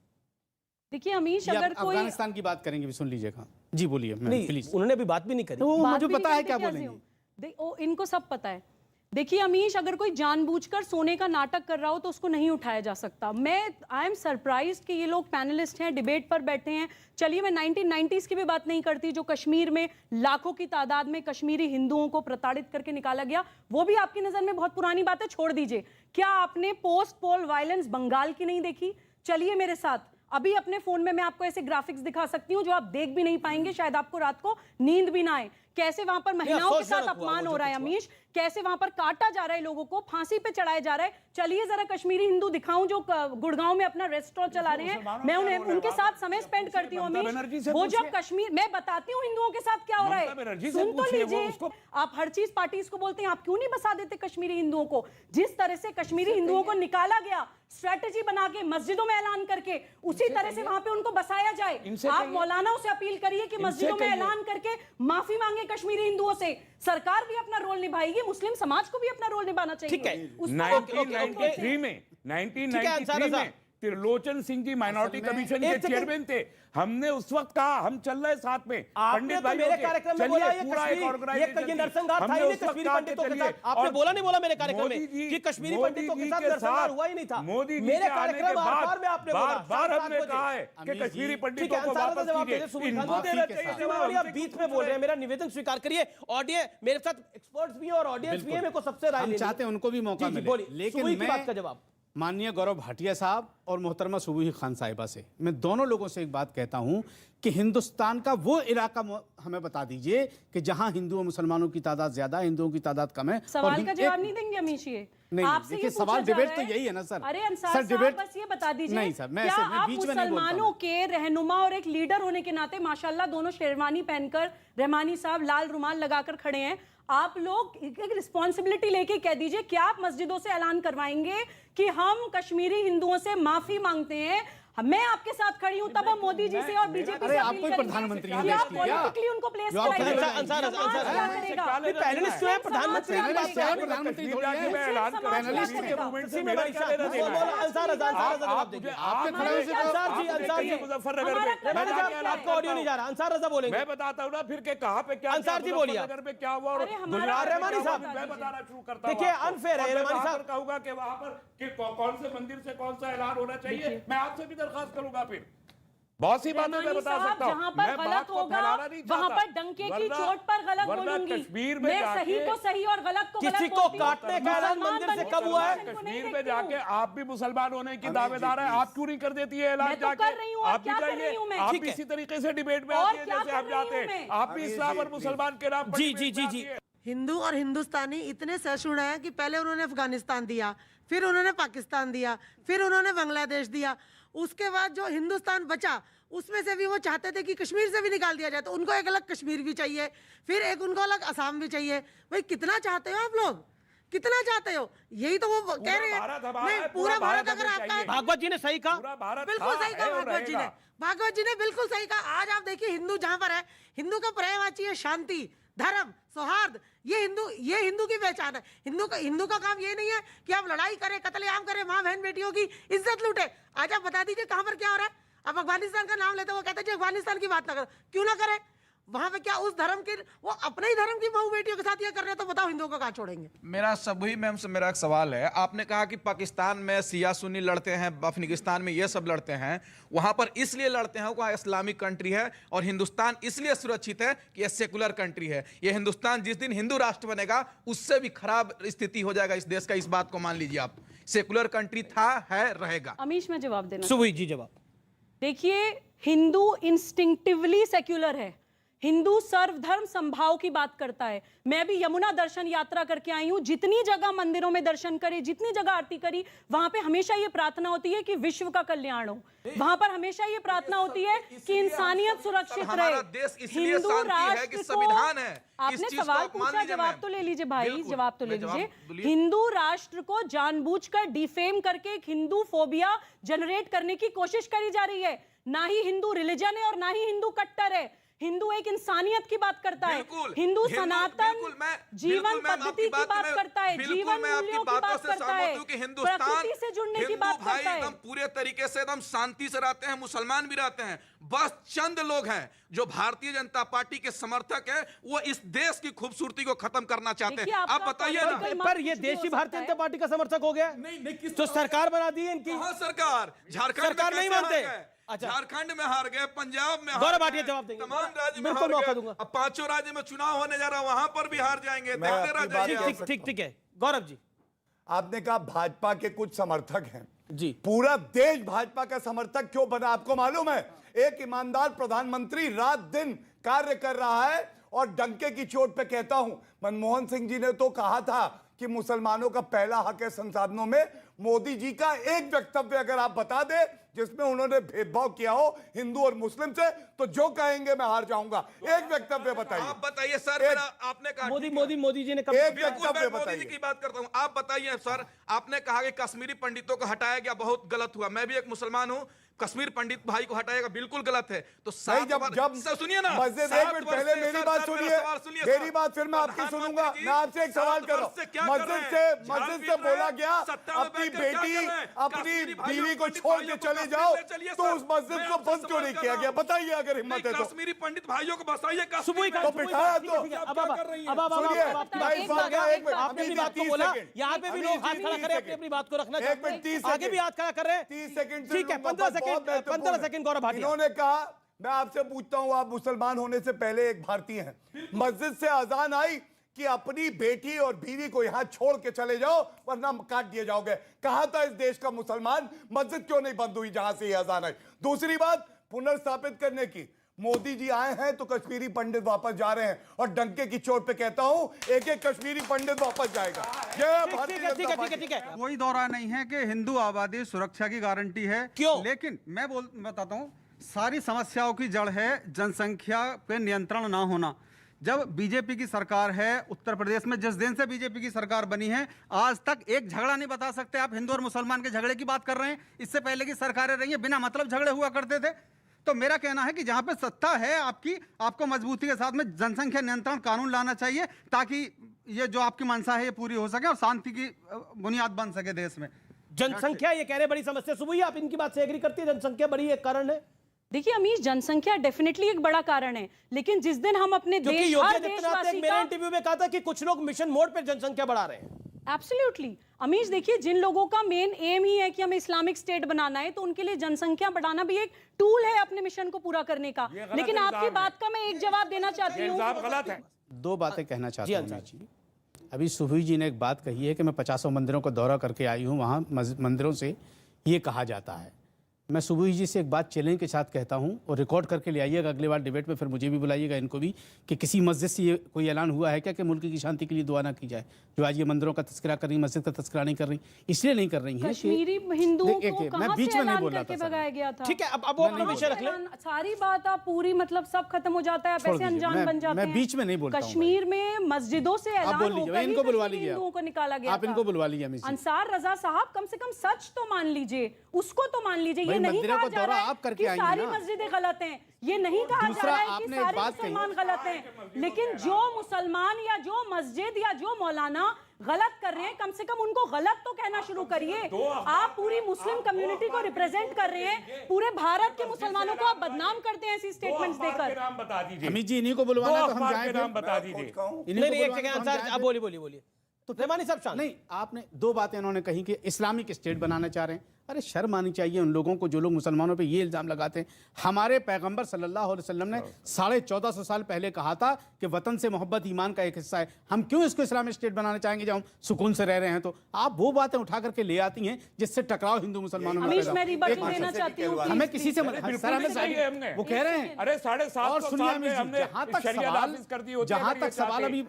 देखिए अमीश, अगर कोई
अफगानिस्तान की बात करेंगे भी सुन लीजिएगा जी, बोलिए प्लीज।
उन्होंने भी बात भी नहीं करी,
मुझे पता है क्या बोलेंगे,
इनको सब पता है। देखिए अमीश, अगर कोई जानबूझकर सोने का नाटक कर रहा हो तो उसको नहीं उठाया जा सकता। आई एम सरप्राइज कि ये लोग पैनलिस्ट हैं, डिबेट पर बैठे हैं। चलिए मैं 1990s की भी बात नहीं करती, जो कश्मीर में लाखों की तादाद में कश्मीरी हिंदुओं को प्रताड़ित करके निकाला गया, वो भी आपकी नजर में बहुत पुरानी बात है, छोड़ दीजिए। क्या आपने पोस्ट पोल वायलेंस बंगाल की नहीं देखी? चलिए मेरे साथ, अभी अपने फोन में मैं आपको ऐसे ग्राफिक्स दिखा सकती हूं जो आप देख भी नहीं पाएंगे, शायद आपको रात को नींद भी ना आए। कैसे वहां पर महिलाओं के साथ
अफसोसजनक हुआ
अपमान
वो
हो
जो
रहा है
कुछ हुआ।
अमीश, कैसे वहां पर काटा जा रहा है लोगों को, फांसी पे चढ़ाया जा रहा है। चलिए जरा कश्मीरी हिंदू दिखाऊं जो गुड़गांव में अपना रेस्टोरेंट चला रहे हैं, मैं उन्हें उनके साथ समय स्पेंड करती हूँ अमीश। वो जब कश्मीर, मैं बताती हूँ हिंदुओं के साथ क्या हो रहा है, सुन तो लीजिए। आप हर चीज पार्टीज को बोलते हैं, आप क्यों नहीं बसा देते कश्मीरी हिंदुओं को? जिस तरह से कश्मीरी हिंदुओं को निकाला गया स्ट्रेटेजी बना के, मस्जिदों में ऐलान करके, उसी तरह से वहां पे उनको बसाया जाए। आप मौलानाओं से अपील करिए कि मस्जिदों में ऐलान करके माफी मांगे कश्मीरी हिंदुओं से। सरकार भी अपना रोल निभाएगी, मुस्लिम समाज को भी अपना रोल निभाना चाहिए।
ठीक है।
1993 में 1993 में त्रिलोचन सिंह जी माइनॉरिटी कमीशन के चेयरमैन थे। हमने उस वक्त कहा हम चल रहे साथ में
आपने तो मेरे कार्यक्रम में बोला ये कश्मीर, ये नरसंहार था ही नहीं कश्मीरी पंडितों के साथ। आपने बोला नहीं बोला मेरे कार्यक्रम में कि कश्मीरी पंडितों के साथ नरसंहार हुआ ही नहीं था।
मोदी जी
मेरे
के आने
कार्यक्रम
के
बार में आपने बोला,
बार हमने कहा है कि कश्मीरी पंडितों को वापस कीजिए, इनको देना चाहिए।
आप बीच में बोल रहे हैं, मेरा निवेदन स्वीकार करिए। ऑडियंस मेरे साथ एक्सपर्ट्स भी है और ऑडियंस भी है, मेरे को सबसे राय
हम
लेनी है।
चाहते हैं उनको भी मौका
जी, जी,
मिले,
बोलिए।
लेकिन
सुबह की
मैं
बात का जवाब।
माननीय गौरव भाटिया साहब और मोहतरमा सुबही खान साहिबा से, मैं दोनों लोगों से एक बात कहता हूं कि हिंदुस्तान का वो इलाका हमें बता दीजिए कि जहां हिंदू और मुसलमानों की तादाद ज्यादा है, हिंदुओं की तादाद कम है।
सवाल का जवाब नहीं देंगे अमीश ये?
नहीं,
आपसे
देखिए,
ये पूछा
सवाल
जा
डिबेट
रहा
तो यही है ना सर।
अरे अंसार
सर,
साहब
डिबेट
बस ये बता दीजिए,
नहीं सर, मैं
क्या
ऐसे- मैं
आप
बीच में नहीं बोलता
मुसलमानों के रहनुमा और एक लीडर होने के नाते, माशाल्लाह दोनों शेरवानी पहनकर, रहमानी साहब लाल रुमाल लगाकर खड़े हैं, आप लोग एक रिस्पॉन्सिबिलिटी लेके कह दीजिए, क्या आप मस्जिदों से ऐलान करवाएंगे कि हम कश्मीरी हिंदुओं से माफी मांगते हैं? मैं आपके साथ खड़ी हूं, तब हम मोदी जी से और बीजेपी से
आपको ही प्रधानमंत्री हैं देश की, क्या?
पॉलिटिकली उनको प्लेस
जो आप
कराइए।
कहते हैं,
अंसार
क्या करेगा?
पैनलिस्ट जो है प्रधानमंत्री की बात है।
प्रधानमंत्री थोड़ी है।
मुस्लिम समाज क्या करेगा?
आपका ऑडियो नहीं जा रहा। अंसार रजा बोलेंगे।
मैं बताता हूँ ना फिर के कहाँ पे क्या
अंसार जी बोलिए।
मुजफ्फरनगर में क्या हुआ और
अरे हमारा-
गुजरात में
रहमानी
क्या हुआ,
साहब,
मैं बताना शुरू करता हूँ
देखिए,
आपको।
unfair है,
और मैं
रहमानी
वहाँ
साहब।
पर कहूँगा कि वहाँ पर कि कौन से मंदिर से कौन सा ऐलान होना चाहिए, मैं आपसे भी दरखास्त करूंगा। फिर बहुत सी बातें मैं
रहमानी
बता
साहब,
सकता हूँ।
जहाँ पर
मैं
गलत
बात को
होगा
फैलाना नहीं
वहाँ
चाहता।
पर डंके की
वरना-
चोट पर गलत
वरना
बोलूंगी।
कश्मीर में
मैं
जाके-
सही को सही और गलत को गलत
किसी को
बोलती हूँ।
काटने का ऐलान
मुसलमान
मंदिर से
बनने
कब हुआ है?
वाले को नहीं
कश्मीर में
देखती
जाके
हूँ।
आप भी मुसलमान होने की दावेदार है, आप क्यों नहीं कर देती है ऐलान
मैं तो
जाके?
कर रही हूँ, और
आप भी
क्या कर
जाइए,
रही हूँ मैं?
आप
ठीक
भी
है।
इसी तरीके से डिबेट में
और
आती है
क्या
जैसे
कर
आप
रही हूँ
जाते हैं।
मैं?
आप भी इस्लाम और मुसलमान के नाम पर
जी,
डिबेट
जी, जी,
में
जी।
आती है।
हिंदू और हिंदुस्तानी इतने सहिष्णु हैं कि पहले उन्होंने अफगानिस्तान दिया, फिर उन्होंने पाकिस्तान दिया, फिर उन्होंने बांग्लादेश दिया, उसके बाद जो हिंदुस्तान बचा उसमें से भी वो चाहते थे कि कश्मीर से भी निकाल दिया जाए, तो उनको एक अलग कश्मीर भी चाहिए, फिर एक उनको अलग असम भी चाहिए। भाई कितना चाहते हो आप लोग, कितना चाहते हो? यही तो वो कह रहे
भारत
हैं।
हमारा
नहीं,
है,
पूरा भारत
हमें
अगर आपका
चाहिए।
है,
भागवत जी ने सही कहा।
पूरा भारत
बिल्कुल
था,
सही कहा
है और
भागवत जी ने।
रहेगा।
भागवत जी ने बिल्कुल सही कहा। आज आप देखिए हिंदू जहां पर है, हिंदू का पर्यायवाची है शांति, धर्म, सौहार्द। ये हिंदू की पहचान है। हिंदू का काम ये नहीं है कि आप लड़ाई करें, कत्लेआम करें, माँ बहन बेटियों की इज्जत लूटे। आज आप बता दीजिए कहां पर क्या हो रहा है। अब अफगानिस्तान का नाम लेते, वो कहते हैं अफगानिस्तान की बात ना करो। क्यों ना करें? वहां पे क्या उस धर्म के, वो अपने ही धर्म की बहू बेटियों के साथ ये कर रहे हैं, तो बताओ हिंदुओं को कहां छोड़ेंगे?
मेरा सभी मैम से मेरा एक सवाल है। आपने कहा कि पाकिस्तान में शिया सुन्नी लड़ते हैं, अफगानिस्तान में ये सब लड़ते हैं, वहां पर इसलिए लड़ते हैं वहाँ इस्लामिक कंट्री है, और हिंदुस्तान इसलिए सुरक्षित है कि यह सेकुलर कंट्री है। ये हिंदुस्तान जिस दिन हिंदू राष्ट्र बनेगा उससे भी खराब स्थिति हो जाएगा इस देश का। इस बात को मान लीजिए आप। सेकुलर कंट्री था, है, रहेगा।
अमीश में जवाब देना।
सुबह जी जवाब।
देखिए, हिंदू इंस्टिंक्टिवली सेक्युलर है। हिंदू सर्वधर्म संभाव की बात करता है। मैं भी यमुना दर्शन यात्रा करके आई हूं। जितनी जगह मंदिरों में दर्शन करी, जितनी जगह आरती करी, वहां पे हमेशा ये प्रार्थना होती है कि विश्व का कल्याण हो। वहां पर हमेशा ये प्रार्थना होती है कि इंसानियत सुरक्षित रहे।
हमारा देश इसलिए
हिंदू
शांति है कि
राष्ट्र
संविधान है। इस
आपने
चीज को
सवाल
आप मान
पूछा,
लीजिए
जवाब
मैम।
तो ले लीजिए भाई,
बिल्कुल,
जवाब तो ले
मैं जवाब
लीजिए।
बोलिए।
हिंदू राष्ट्र को जानबूझकर डिफेम करके एक हिंदू फोबिया जनरेट करने की कोशिश करी जा रही है। ना ही हिंदू रिलीजन है और ना ही हिंदू कट्टर है। हिंदू एक इंसानियत की बात करता है। हिंदू सनातन जीवन पद्धति की बात करता है, जीवन मूल्यों की बात करता है, प्रकृति से जुड़ने की बात करता है।
एकदम पूरे तरीके से एकदम शांति से रहते हैं, मुसलमान भी रहते हैं। बस चंद लोग हैं जो भारतीय जनता पार्टी के समर्थक हैं, वो इस देश की खूबसूरती को खत्म करना चाहते हैं। आप बताइए ना।
पर ये देश ही भारतीय जनता पार्टी का समर्थक हो गया। नहीं, तो सरकार बना दी है इनकी।
सरकार झारखंड
सरकार नहीं मानते।
अच्छा, झारखंड में हार गए, पंजाब में
गौरव भाटिया जवाब देंगे।
तमाम राज्य में
बिल्कुल
हार
मौका
गए।
दूंगा।
अब 5 राज्य में चुनाव होने जा रहा है, वहां पर भी हार जाएंगे।
मैं
देखते
आपकी
रह
बात
जाइए।
कह
ठीक है गौरव जी।
आपने कहा भाजपा के कुछ समर्थक हैं
जी।
पूरा देश भाजपा का समर्थक क्यों बना? आपको मालूम है एक ईमानदार प्रधानमंत्री रात दिन कार्य कर रहा है और डंके की चोट पे कहता हूं, मनमोहन सिंह जी ने तो कहा था कि मुसलमानों का पहला हक है संसाधनों में। मोदी जी का एक वक्तव्य अगर आप बता दें जिसमें उन्होंने भेदभाव किया हो हिंदू और मुस्लिम से, तो जो कहेंगे मैं हार जाऊंगा। एक वक्तव्य बताइए।
आप बताइए सर। आपने कहा
मोदी जी ने कब
एक
बिल्कुल
वक्तव्य
मैं मोदी जी की बात करता हूं। आप बताइए सर, आपने कहा कि कश्मीरी पंडितों को हटाया गया, बहुत गलत हुआ। मैं भी एक मुसलमान हूं, कश्मीर पंडित भाई को हटाएगा बिल्कुल गलत है। तो
जब
सुनिए ना,
मस्जिद, एक मिनट पहले मेरी बात सुनिए, मेरी बात फिर मैं आपकी सुनूंगा। मैं आपसे एक सवाल कर रहा हूं, मस्जिद से बोला गया अपनी बेटी अपनी बीवी को छोड़ के चले जाओ, तो उस मस्जिद को बंद क्यों नहीं किया गया? बताइए अगर हिम्मत है तो।
कश्मीरी पंडित भाइयों को बसाइए,
तो बिठाया तो
यहाँ पे भी लोग हाथ खड़ा करें, अपनी बात को रखना चाहते हैं, आगे भी हाथ खड़ा कर रहे हैं।
30 सेकंड,
ठीक है, 15 सेकंड गौरव भाटिया।
इन्होंने कहा, मैं आपसे पूछता हूं, आप मुसलमान होने से पहले एक भारतीय हैं, मस्जिद से अजान आई कि अपनी बेटी और बीवी को यहां छोड़ के चले जाओ वरना काट दिए जाओगे। कहा था इस देश का मुसलमान, मस्जिद क्यों नहीं बंद हुई जहां से ये अजान आई? दूसरी बात, पुनर्स्थापित करने की मोदी जी आए हैं तो कश्मीरी पंडित वापस जा रहे हैं, और डंके की चोट पे कहता हूं एक एक कश्मीरी पंडित वापस जाएगा।
ठीक है।
कोई दौरा नहीं है कि हिंदू आबादी सुरक्षा की गारंटी है,
क्यों?
लेकिन मैं बताता हूं, सारी समस्याओं की जड़ है जनसंख्या पे नियंत्रण ना होना। जब बीजेपी की सरकार है उत्तर प्रदेश में, जिस दिन से बीजेपी की सरकार बनी है आज तक एक झगड़ा नहीं बता सकते आप। हिंदू और मुसलमान के झगड़े की बात कर रहे हैं, इससे पहले की सरकारें रही हैं बिना मतलब झगड़े हुआ करते थे। तो मेरा कहना है कि जहां पे सत्ता है आपकी, आपको मजबूती के साथ में जनसंख्या नियंत्रण कानून लाना चाहिए, ताकि ये जो आपकी मंशा है ये पूरी हो सके और शांति की बुनियाद बन सके देश में।
जनसंख्या ये कह रहे बड़ी समस्या। सुबह आप इनकी बात से एग्री करती है, जनसंख्या बड़ी एक कारण है?
देखिए अमीश, जनसंख्या डेफिनेटली एक बड़ा कारण है, लेकिन जिस दिन हम अपने देश, हर देशवासी
मेरे इंटरव्यू में कहा था कि कुछ लोग मिशन मोड पे जनसंख्या बढ़ा रहे हैं।
एब्सोल्युटली अमीश, देखिए जिन लोगों का मेन एम ही है कि हमें इस्लामिक स्टेट बनाना है, तो उनके लिए जनसंख्या बढ़ाना भी एक टूल है अपने मिशन को पूरा करने का। लेकिन आपकी बात का मैं एक जवाब देना चाहती हूँ।
गलत है। दो बातें कहना चाहती हूँ। अभी सुभी जी ने एक बात कही है कि मैं 50 मंदिरों का दौरा करके आई हूँ, वहाँ मंदिरों से ये कहा जाता है। मैं सुबुही जी से एक बात चैलेंज के साथ कहता हूं, और रिकॉर्ड करके ले आइएगा अगली बार डिबेट में, फिर मुझे भी बुलाइएगा, इनको भी, कि किसी मस्जिद से ये कोई ऐलान हुआ है क्या कि मुल्क की शांति के लिए दुआ ना की जाए? जो आज ये मंदिरों का तस्करा कर रही, मस्जिद का तस्करा नहीं कर रही, इसलिए नहीं कर रही है।
कश्मीरी हिंदुओं को कहां से ऐलान करके भगाया गया था?
ठीक है, अब वो अपना विषय रख लें।
सारी बात आप पूरी मतलब सब खत्म हो जाता है, आप ऐसे अनजान बन जाते हैं।
मैं बीच में नहीं बोलता हूं।
कश्मीर में मस्जिदों से ऐलान होकर ही
इनको बुलवा लीजिए,
हिंदुओं को निकाला गया।
आप इनको बुलवा लीजिए।
अंसार रजा साहब, कम से कम सच तो मान लीजिए, उसको तो मान लीजिए। ये नहीं कहा जा रहा है कि सारी मस्जिदें गलत हैं, ये नहीं कहा जा रहा है कि सारे मुसलमान गलत हैं, लेकिन जो मुसलमान या जो मस्जिद या जो मौलाना गलत कर रहे हैं, कम से कम उनको गलत तो कहना शुरू करिए। आप पूरी मुस्लिम कम्युनिटी को रिप्रेजेंट कर रहे हैं, पूरे भारत के मुसलमानों को आप बदनाम करते हैं ऐसी स्टेटमेंट्स देकर।
नाम बता दीजिए
अमित जी, इन्हीं को बुलवाना तो हम जाएंगे।
नाम बता दीजिए।
एक सेकंड, आप बोलिए। तो रहमानी साहब,
नहीं, आपने दो बातें इन्होंने कही कि इस्लामिक स्टेट बनाना चाह रहे हैं। अरे शर्म आनी चाहिए उन लोगों को जो लोग मुसलमानों पे ये इल्जाम लगाते हैं। हमारे पैगंबर सल्लल्लाहु अलैहि वसल्लम ने 1450 साल पहले कहा था कि वतन से मोहब्बत ईमान का एक हिस्सा है। हम क्यों इसको इस्लामिक स्टेट बनाना चाहेंगे जब हम सुकून से रह रहे हैं? तो आप वो बातें उठा करके ले आती हैं जिससे टकराव हिंदू मुसलमानों में पैदा। हमें किसी से वो कह रहे हैं,
अरे 750
जहां तक सवाल अभी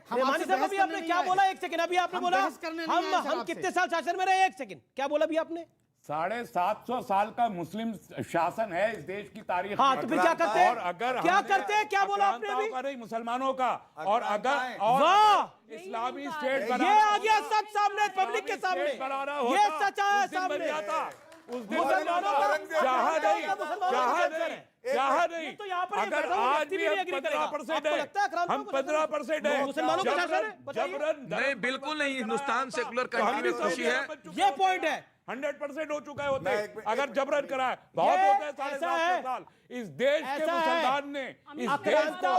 आपने क्या बोला? एक सेकंड, अभी आपने बोला हम कितने साल शासन में रहे? एक सेकंड, क्या बोला अभी आपने?
750 साल का मुस्लिम शासन है इस देश की तारीख।
हाँ, तो फिर क्या करते हैं?
और अगर
क्या करते हैं? क्या बोला आपने अभी?
मुसलमानों का, और अगर
वाह,
इस्लामी स्टेट
ये आ गया सच सामने, पब्लिक के सामने, ये सच आया सामने।
उस दिन चाहा नहीं,
तो यहाँ पर
अगर आज भी हम 15% है, हम 15% है,
मुसलमानों का शासन है।
नहीं, बिल्कुल नहीं। हिंदुस्तान सेकुलर कंट्री में खुशी है,
ये पॉइंट है।
100% हो चुका है होते अगर जबरन करा है। बहुत होते हैं 750 साल। इस देश के मुसलमान ने इस देश को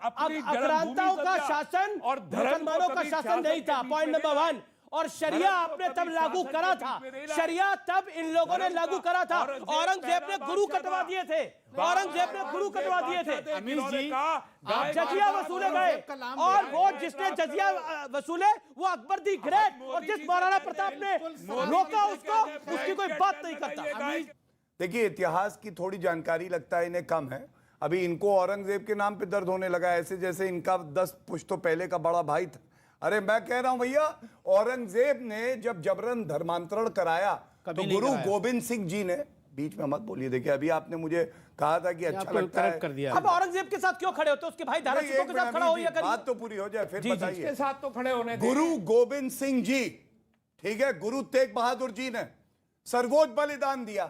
अपनी आक्रांताओं का शासन और मुसलमानों का शासन नहीं था, पॉइंट नंबर 1। और शरिया आपने तब लागू करा था, शरिया तब इन लोगों ने लागू करा था। औरंगजेब ने गुरु कटवा दिए थे, औरंगजेब ने गुरु कटवा दिए थे। जजिया वसूले गए, और वो जिसने जजिया वसूले वो अकबर दी ग्रेट, और जिस महाराणा प्रताप ने रोका उसको, उसकी कोई बात नहीं करता।
देखिए, इतिहास की थोड़ी जानकारी लगता है इन्हें कम है। अभी इनको औरंगजेब के नाम पे दर्द होने लगा, ऐसे जैसे इनका 10 पुश्तों पहले का बड़ा भाई था। अरे मैं कह रहा हूं भैया, औरंगजेब ने जब जबरन धर्मांतरण कराया तो गुरु गोविंद सिंह जी ने, बीच में मत बोलिए, देखिए अभी आपने मुझे कहा था कि अच्छा लगता है,
कर दिया।
अब औरंगजेब के साथ क्यों खड़े होते? उसके भाई धारा सिंह के साथ खड़ा हो या करिए।
बात तो पूरी हो जाए फिर बताइए।
के साथ तो खड़े होने दें।
गुरु गोविंद सिंह जी, ठीक है, गुरु तेग बहादुर जी ने सर्वोच्च बलिदान दिया।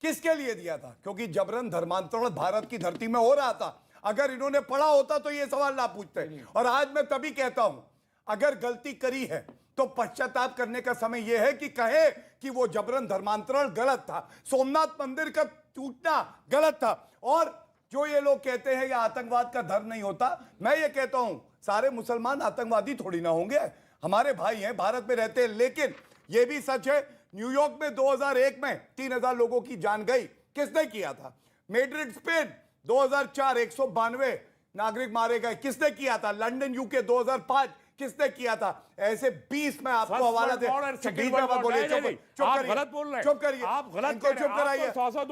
किसके लिए दिया था? क्योंकि जबरन धर्मांतरण भारत की धरती में हो रहा था। अगर इन्होंने पढ़ा होता तो ये सवाल ना पूछते। और आज मैं तभी कहता हूं, अगर गलती करी है तो पश्चाताप करने का समय यह है कि कहे कि वो जबरन धर्मांतरण गलत था, सोमनाथ मंदिर का टूटना गलत था। और जो ये लोग कहते हैं ये आतंकवाद का धर्म नहीं होता, मैं ये कहता हूं सारे मुसलमान आतंकवादी थोड़ी ना होंगे, हमारे भाई हैं, भारत में रहते हैं। लेकिन ये भी सच है, न्यूयॉर्क में 2001 में 3000 लोगों की जान गई, किसने किया था? मैड्रिड स्पेन 2004 192 नागरिक मारे गए, किसने किया था? लंदन यूके 2005 किसने किया था? ऐसे 20 में आपको हवाला दे।
गलत बोल रहे हैं,
चुप करिए,
आप गलत
चुप कराइए।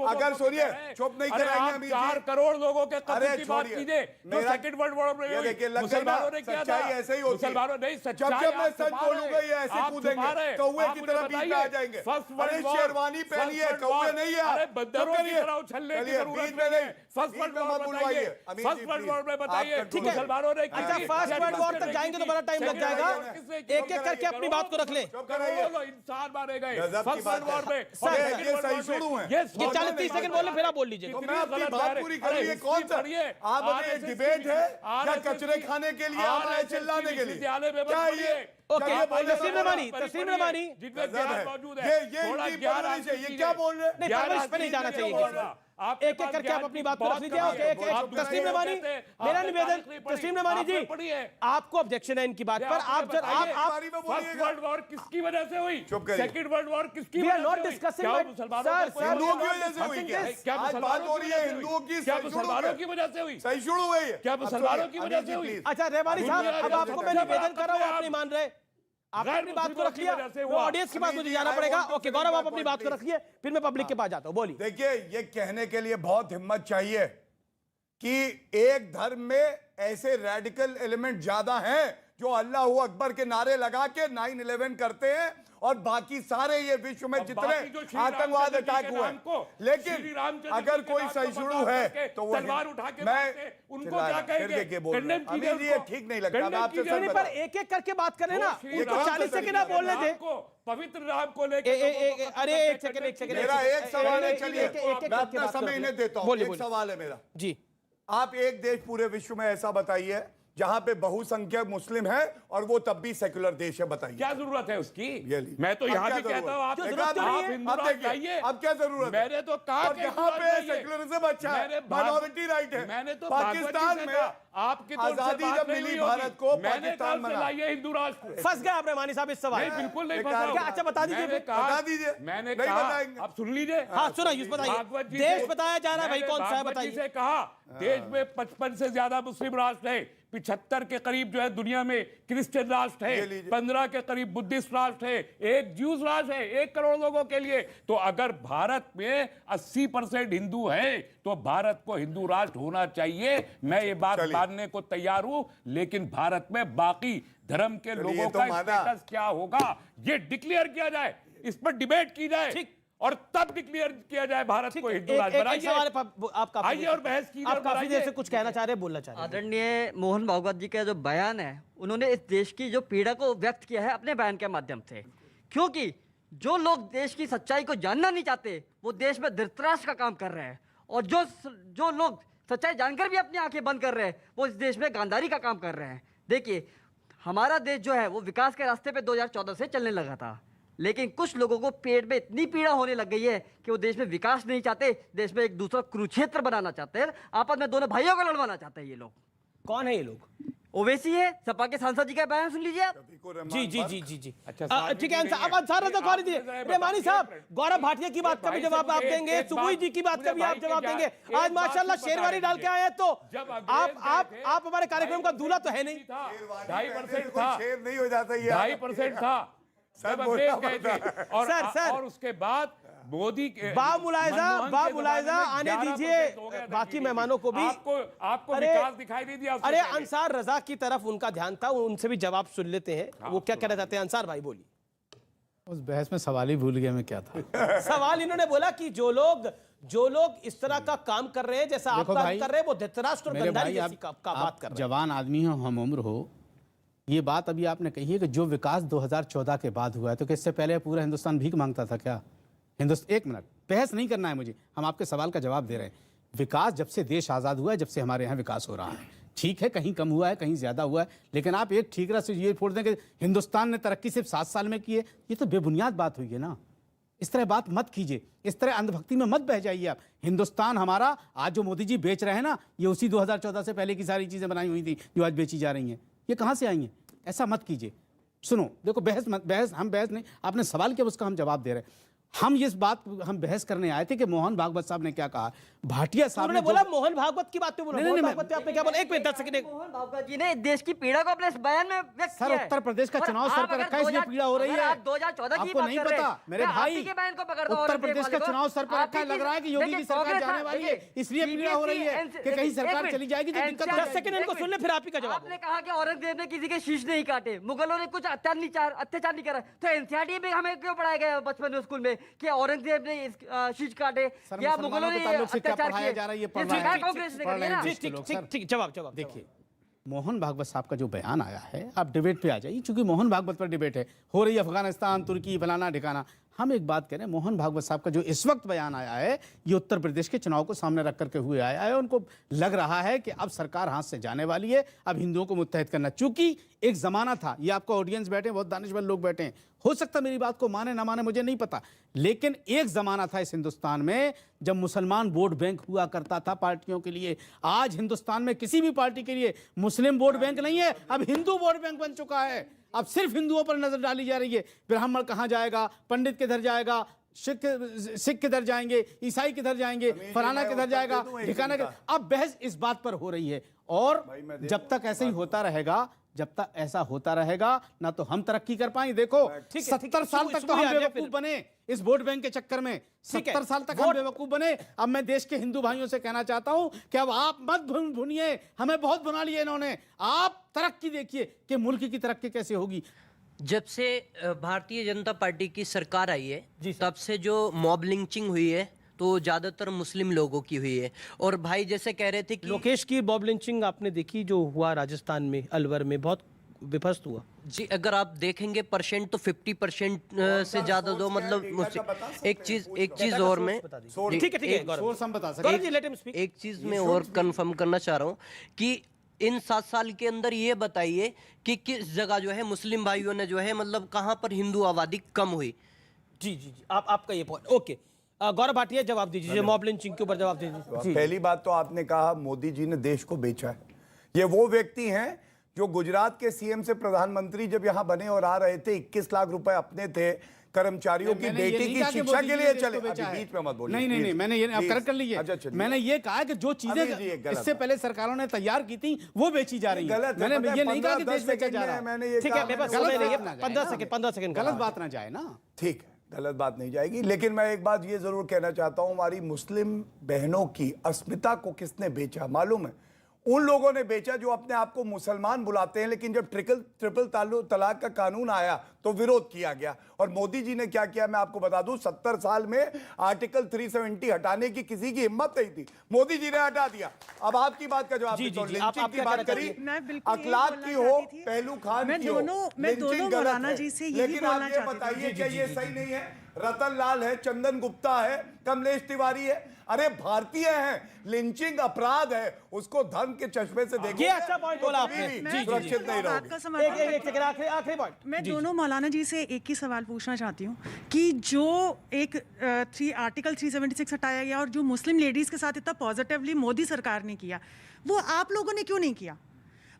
अगर सुनिए, चुप नहीं कराएंगे अमीर जी।
4 करोड़ लोगों के कत्ल की बात कीजिए, तो सेकंड वर्ल्ड वॉर में
ये देखिए लग गई ना, सच्चाई ऐसे ही होती है।
मुसलमानों नहीं,
जब मैं सच बोलूंगा ये ऐसे कूदेंगे, कौवे की तरह बीच में आ जाएंगे। अरे शेरवानी पहनी है, कौवे नहीं है।
अरे बंदरों की तरह उछलने की जरूरत नहीं है। फर्स्ट वर्ल्ड वॉर बताइए, फर्स्ट वर्ल्ड वॉर में बताइए, मुसलमानों ने
अच्छा, फर्स्ट वर्ल्ड वॉर तक जाएंगे तो बड़ा टाइम लग जाएगा। एक एक करके अपनी बात को रख ले।
इंसान मारे गए फर्स्ट वर्ल्ड वॉर में।
ये सही शुरू है,
ये 40-30 सेकंड बोल ले, फिर आप बोल लीजिए।
तो मैं अपनी बात पूरी करूं। ये कौन सा आप अभी एक डिबेट है या कचरे खाने के लिए आ रहे हैं, चिल्लाने के लिए? क्या ये
ओके, तस्लीम रमानी, तस्लीम रमानी,
ये क्या बोल रहे हैं?
नहीं, परवरिश पे नहीं जाना चाहिए। एक एक करके आप अपनी बात को रख लीजिए। ओके, एक तस्लीम रमानी, मेरा निवेदन, तस्लीम रमानी जी, आपको ऑब्जेक्शन है इनकी बात पर। आप
फर्स्ट वर्ल्ड वॉर किसकी वजह से हुई? सेकंड वर्ल्ड वॉर किसकी
वजह से?
हिंदुओं की वजह से हुई? क्या मुसलमानों की वजह से हुई?
सही शुरू हुई,
क्या मुसलमानों की वजह से हुई?
अच्छा रेवानी साहब, अब आपको मैं निवेदन कर रहा हूँ, आप नहीं मान रहे, आपने अपनी बात को रख लिया, ऑडियंस की बात मुझे जाना पड़ेगा। ओके गौरव, आप अपनी बात को रखिए, फिर मैं पब्लिक के पास जाता हूं। बोलिए।
देखिए, ये कहने के लिए बहुत हिम्मत चाहिए कि एक धर्म में ऐसे रेडिकल एलिमेंट ज्यादा हैं जो अल्लाह अकबर के नारे लगा के 9/11 करते हैं, और बाकी सारे ये विश्व में जितने आतंकवाद अटैक हुए। लेकिन अगर कोई सहिष्णु है तो वो मैं उनको क्या कहेंगे? ठीक नहीं लगता। मैं आपसे सच
पर एक एक करके बात करें ना, ये तो 40 सेकंड आप बोलने दे।
पवित्र राम को लेकर
अरे एक सेकंड
मेरा एक सवाल है, चलिए मैं अपना समय इन्हें देता हूँ। एक सवाल है मेरा जी, आप एक देश पूरे विश्व में ऐसा बताइए जहां पे बहुसंख्यक मुस्लिम है और वो तब भी सेकुलर देश है, बताइए क्या
जरूरत है उसकी? मैं तो यहाँ भी कहता हूँ, आप हिंदू राष्ट्र चाहिए।
अब क्या जरूरत है?
मैंने तो कहा कि
यहाँ पे सेकुलरिज्म अच्छा है, माइनॉरिटी राइट है।
मैंने तो
पाकिस्तान में
आपकी
आजादी जब मिली भारत को, पाकिस्तान में
हिंदू राष्ट्र।
फंस गए आप रेवानी साहब इस सवाल?
बिल्कुल नहीं फंसा।
अच्छा बता दीजिए,
बता दीजिए।
मैंने कहा, आप सुन लीजिए।
हाँ सुनाइए, बताइए। देश बताया जा रहा है भाई, कौन सा है बताइए।
कहा देश में 55 से ज्यादा मुस्लिम राष्ट्र है, 75 के करीब जो है दुनिया में क्रिश्चियन राष्ट्र है, 15 के करीब बुद्धिस्ट राष्ट्र है, 1 ज्यूज राष्ट्र है 1 करोड़ लोगों के लिए। तो अगर भारत में 80% हिंदू है तो भारत को हिंदू राष्ट्र होना चाहिए। मैं ये बात मानने को तैयार हूं, लेकिन भारत में बाकी धर्म के लोगों का स्टेटस क्या होगा ये डिक्लेयर किया जाए, इस पर डिबेट की जाए और तब डिक्लेयर किया जाए भारत को हिंदू राष्ट्र बनाइए। आइए और बहस की,
आप काफी देर से कुछ कहना चाह रहे हैं, बोलना चाह रहे हैं।
आदरणीय मोहन भागवत जी का जो बयान है, उन्होंने इस देश की जो पीड़ा को व्यक्त किया है अपने बयान के माध्यम से। क्योंकि जो लोग देश की सच्चाई को जानना नहीं चाहते वो देश में धृतराष्ट्र का काम कर रहे हैं, और जो लोग सच्चाई जानकर भी अपनी आंखें बंद कर रहे हैं वो इस देश में गांधारी का काम कर रहे हैं। देखिए, हमारा देश जो है वो विकास के रास्ते पे 2014 से चलने लगा था, लेकिन कुछ लोगों को पेट में इतनी पीड़ा होने लग गई है कि वो देश में विकास नहीं चाहते, देश में एक दूसरा कुरुक्षेत्र बनाना चाहते हैं, आपस में दोनों भाइयों को लड़वाना चाहते हैं। ये लोग
कौन है? ये लोग
ओवैसी है, सपा के सांसद जी का बयान सुन लीजिए आप।
जी जी जी जी जी ठीक है। अब अंसार रजा कौर जी, रेवानी साहब, गौरव भाटिया की बात का भी जवाब आप देंगे, सुबुई जी की बात का भी आप जवाब देंगे। आज माशाल्लाह शेरवानी डाल के आए हैं, तो आप हमारे कार्यक्रम का दूल्हा तो है नहीं।
2.5% था,
शेर नहीं हो जाता,
2.5% था
सर,
और उसके बाद मोदी
बामुलायजा आने दीजिए बाकी मेहमानों को भी।
आपको
अरे,
विकास दिखाई नहीं दिया?
अरे अंसार रजा की तरफ उनका ध्यान था, उनसे भी जवाब सुन लेते हैं वो क्या कहना चाहते हैं। अंसार भाई बोलिए।
उस बहस में सवाल ही भूल गया मैं क्या था।
सवाल इन्होंने बोला कि जो लोग इस तरह का काम कर रहे हैं जैसा आप काम कर रहे हैं वो धृतराष्ट्र और गंधारी जैसी का बात कर रहे हैं।
जवान आदमी हो, हम उम्र हो, ये बात अभी आपने कही है कि जो विकास 2014 के बाद हुआ है, तो इससे पहले पूरा हिंदुस्तान भीख मांगता था क्या? एक मिनट, बहस नहीं करना है मुझे, हम आपके सवाल का जवाब दे रहे हैं। विकास जब से देश आज़ाद हुआ है, जब से हमारे यहाँ विकास हो रहा है, ठीक है, कहीं कम हुआ है, कहीं ज़्यादा हुआ है, लेकिन आप एक ठीकरा से ये फोड़ दें कि हिंदुस्तान ने तरक्की सिर्फ 7 साल में की है, ये तो बेबुनियाद बात हुई है ना। इस तरह बात मत कीजिए, इस तरह अंधभक्ति में मत बह जाइए आप। हिंदुस्तान हमारा आज जो मोदी जी बेच रहे हैं ना, ये उसी 2014 से पहले की सारी चीज़ें बनाई हुई थी जो आज बेची जा रही हैं। ये कहाँ से आई हैं? ऐसा मत कीजिए। सुनो, देखो, हम बहस नहीं, आपने सवाल किया उसका हम जवाब दे रहे हैं। हम बहस करने आए थे कि मोहन भागवत साहब ने क्या कहा। भाटिया साहब ने
बोला मोहन भागवत की बात बोला। मोहन भागवत पे आपने क्या बोला? एक मिनट 10 सेकंड।
मोहन भागवत जी ने देश की पीड़ा को अपने इस बयान में व्यक्त किया है।
उत्तर प्रदेश का चुनाव सर पर रखा है, इसलिए पीड़ा हो रही है।
आप 2014 की
आपको
बात
नहीं
कर रहे हैं।
पता मेरे भाई, उत्तर प्रदेश का चुनाव सर पर रखा है, लग रहा है कि योगी की सरकार जाने वाली है, इसलिए पीड़ा हो रही है कि कहीं सरकार चली जाएगी तो दिक्कत।
10 सेकंड इनको सुन ले, फिर आप ही का जवाब।
आपने कहा कि औरंगजेब ने किसी के शीश नहीं काटे, मुगलों ने कुछ अत्याचार नहीं करा, तो एनसीईआरटी में हमें क्यों पढ़ाया गया बचपन में स्कूल में कि औरंगजेब ने शीश काटे या मुगलों ने अत्याचार किए?
जवाब देखिए, मोहन भागवत साहब का जो बयान आया है, आप डिबेट पे आ जाइए, क्योंकि मोहन भागवत पर डिबेट हो रही है, अफगानिस्तान, तुर्की, फलाना ठिकाना। हम एक बात कह रहे हैं, मोहन भागवत साहब का जो इस वक्त बयान आया है, ये उत्तर प्रदेश के चुनाव को सामने रख करके हुए आया है। उनको लग रहा है कि अब सरकार हाथ से जाने वाली है, अब हिंदुओं को मुत्तहद करना। चूंकि एक जमाना था, ये आपका ऑडियंस बैठे, बहुत दानिशमंद लोग बैठे हैं, हो सकता मेरी बात को माने ना माने मुझे नहीं पता, लेकिन एक जमाना था इस हिंदुस्तान में जब मुसलमान वोट बैंक हुआ करता था पार्टियों के लिए। आज हिंदुस्तान में किसी भी पार्टी के लिए मुस्लिम वोट बैंक नहीं है, अब हिंदू वोट बैंक बन चुका है। अब सिर्फ हिंदुओं पर नजर डाली जा रही है। ब्राह्मण कहाँ जाएगा, पंडित किधर जाएगा, सिख किधर जाएंगे, ईसाई किधर जाएंगे, फलाना किधर जाएगा, ठिकाना किधर। अब बहस इस बात पर हो रही है, और जब तक ऐसे ही होता रहेगा, जब तक ऐसा होता रहेगा ना तो हम तरक्की कर पाएंगे। देखो 70 साल तक तो हम बेवकूफ बने इस वोट बैंक के चक्कर में, 70 साल तक हम बेवकूफ बने। अब मैं देश के हिंदू भाइयों से कहना चाहता हूं कि अब आप मत भूनिए, हमें बहुत भुना लिया इन्होंने। आप तरक्की देखिए कि मुल्क की तरक्की कैसे होगी।
जब से भारतीय जनता पार्टी की सरकार आई है, तब से जो मॉब लिंचिंग हुई है तो ज्यादातर मुस्लिम लोगों की हुई है। और भाई जैसे कह रहे थे कि
लोकेश की मॉब लिंचिंग आपने देखी जो हुआ राजस्थान में, अलवर में, बहुत विपस्त हुआ
जी। अगर आप देखेंगे परसेंट तो 50% से ज्यादा दो, मतलब एक चीज और मैं
ठीक है
एक चीज में और कंफर्म करना चाह रहा हूँ कि इन 7 साल के अंदर ये बताइए कि किस जगह जो है मुस्लिम भाइयों ने जो है मतलब कहाँ पर हिंदू आबादी कम हुई।
जी जी जी, आपका ये पॉइंट। ओके, गौरव भाटिया जवाब दीजिए, मॉब लिंचिंग के ऊपर जवाब दीजिए।
पहली बात तो आपने कहा मोदी जी ने देश को बेचा है। ये वो व्यक्ति हैं जो गुजरात के सीएम से प्रधानमंत्री जब यहाँ बने और आ रहे थे, 21 लाख रुपए अपने थे कर्मचारियों की बेटी की शिक्षा के लिए चले। बीच में मत बोलिए।
नहीं, मैंने ये आप करेक्ट कर लीजिए। मैंने ये कहा कि जो चीजें इससे पहले सरकारों ने तैयार की थी वो बेची जा रही है। मैंने ये नहीं कहा कि देश बेचा जा रहा है।
मैंने ये
15 सेकंड
गलत बात ना जाए ना।
ठीक है, गलत बात नहीं जाएगी, लेकिन मैं एक बात ये जरूर कहना चाहता हूं, हमारी मुस्लिम बहनों की अस्मिता को किसने बेचा मालूम है? उन लोगों ने बेचा जो अपने आप को मुसलमान बुलाते हैं, लेकिन जब ट्रिपल तलाक का कानून आया तो विरोध किया गया। और मोदी जी ने क्या किया मैं आपको बता दूं, 70 साल में आर्टिकल 370 हटाने की किसी की हिम्मत नहीं थी, मोदी जी ने हटा दिया। अब आपकी बात का जवाब लिंचिंग की बात करी, अखलाक की हो, पहलू खान की हो, लिंचिंग गलत है। लेकिन आप ये बताइए क्या ये सही नहीं है? रतन लाल है, चंदन गुप्ता है, कमलेश तिवारी है, अरे भारतीय हैं, लिंचिंग अपराध है, उसको धर्म के चश्मे से देखिए।
अच्छा पॉइंट बोला आपने,
सुरक्षित नहीं रहोगे।
एक सेकंड, आखिरी पॉइंट।
मैं दोनों मौलाना जी से एक ही सवाल पूछना चाहती हूँ कि जो एक आर्टिकल 376 हटाया गया और जो मुस्लिम लेडीज के साथ इतना पॉजिटिवली मोदी सरकार ने किया, वो आप लोगों ने क्यों नहीं किया?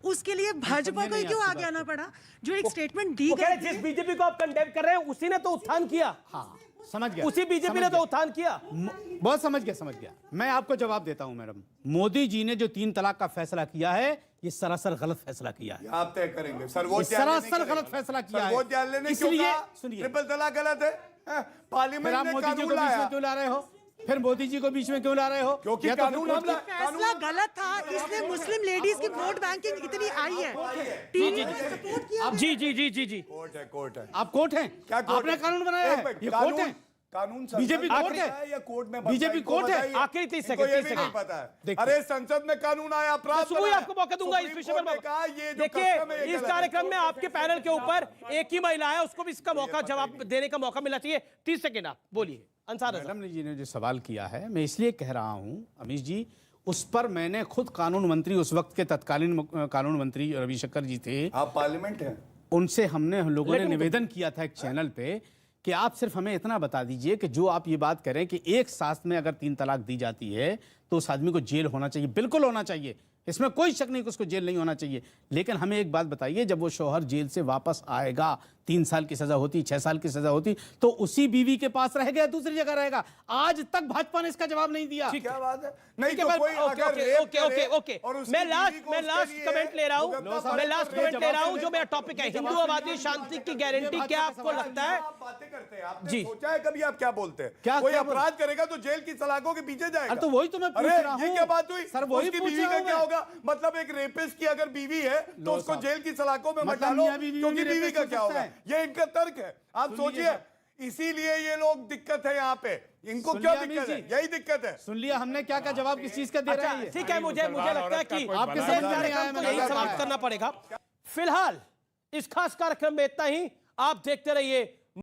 उसके लिए भाजपा को क्यों आगे आना पड़ा? जो एक स्टेटमेंट दी गई,
जिस बीजेपी को आप कंडेम कर रहे हैं उसी ने तो उत्थान किया।
हाँ, समझ गया,
उसी बीजेपी ने तो उत्थान किया।
बहुत समझ गया। मैं आपको जवाब देता हूं मैडम। मोदी जी ने जो 3 तलाक का फैसला किया है, ये सरासर गलत फैसला किया है।
आप तय करेंगे, सरासर
गलत फैसला किया है।
इसलिए सुनिए, ट्रिपल तलाक गलत है। पार्लियामेंट
आप
ने
मोदी जी
कानून
को बीच
लाया।
में क्यों ला रहे हो? फिर मोदी जी को बीच में क्यों ला रहे हो?
क्योंकि
या तो
कानून
फिर
हमला-
फैसला गलत था, इसलिए मुस्लिम लेडीज की वोट बैंकिंग इतनी आई है। टीवी ने सपोर्ट किया।
जी जी जी जी जी
कोर्ट है
आप कोर्ट हैं?
क्या कोर्ट
आपने
है?
कानून बनाया
एक
है?
मिनट,
ये
कानून-
कोर्ट है?
कानून
बीजेपी
संसद
कोर्ट
में
है?
बनता या कोर्ट में बनता
बीजेपी
इनको
कोर्ट है?
बताइए।
आखिरी 30
इनको
सेकंड,
ये
30
भी नहीं
सेकंड।
पता है।
देखिए।
अरे संसद में कानून आया, अपराध
सुबह ही
बना है।
आपको मौका दूंगा इस
सुप्रीम
विषय
कोर्ट
पर
ने कहा ये जो
देखिए
कस्टम है, ये
इस
गलत है।
कार्यक्रम में आपके पैनल के ऊपर एक ही महिला है, उसको भी इसका मौका जवाब देने का मौका मिलना चाहिए। 30 सेकंड आप बोलिए। अंसार रजा।
मैडम जी ने जो सवाल किया है, मैं इसलिए कह रहा हूं अमीश जी, उस पर मैंने खुद कानून मंत्री, उस वक्त के तत्कालीन कानून मंत्री रविशंकर जी थे,
आप पार्लियामेंट हैं,
उनसे हम लोगों ने
लेकिन
निवेदन किया था एक चैनल पे कि आप सिर्फ हमें इतना बता दीजिए कि जो आप ये बात करें कि एक साथ में अगर 3 तलाक दी जाती है तो उस आदमी को जेल होना चाहिए। बिल्कुल होना चाहिए, इसमें कोई शक नहीं कि उसको जेल नहीं होना चाहिए। लेकिन हमें एक बात बताइए, जब वो शौहर जेल से वापस आएगा, 3 साल की सजा होती, 6 साल की सजा होती, तो उसी बीवी के पास रहेगा या दूसरी जगह रहेगा? आज तक भाजपा ने इसका जवाब नहीं दिया।
क्या बात है? नहीं
ठीक है,
तो कोई
ओके
अगर रेप
ओके
करे
ओके ओके
और उसकी
मैं
बीवी
लास्ट
को
मैं
उसके
लास्ट
लिए
कमेंट ले रहा हूं,
भुगतना
मैं लास्ट
पड़े तो
कमेंट ले रहा हूं।
रेप
जो मेरा टॉपिक है हिंदू आबादी शांति की गारंटी, क्या आपको लगता है?
आप बातें करते हैं, आपने
जी।
सोचा है कभी आप क्या बोलते हैं?
क्या-
कोई
क्या
अपराध करेगा तो जेल की सलाखों के पीछे जाएगा।
अरे तो वही तो मैं पूछ
अरे
रहा
ये
हूं।
क्या बात हुई?
सर, वही
उसकी
पूछ
बीवी
रहा
का
हूं
क्या
मैं।
होगा? मतलब एक रेपिस्ट की अगर बीवी है तो उसको
साहब।
जेल की सलाखों में मत
मतलब
डालो,
मियां बीवी
क्योंकि
भी
बीवी
रेपिस्ट
का
हो
क्या
सकता
होगा?
है।
ये इनका तर्क है। आप सोचिए, इसीलिए ये लोग दिक्कत है यहाँ पे। इनको
सुन
क्या
लिया
दिक्कत है?
अमीर जी?
यही दिक्कत है।
सुन लिया हमने क्या क्या जवाब किस चीज का दे रहे
अच्छा
हैं ये?
ठीक है, मुझे लगता है कि
आपके
इस
समझ में नहीं आया,
कार्यक्रम को
मैंने
यही
कहा
समाप्त
है।
करना पड़ेगा। फिलहाल इस खास कार्यक्रम में इतना ही। आप देखते रहिए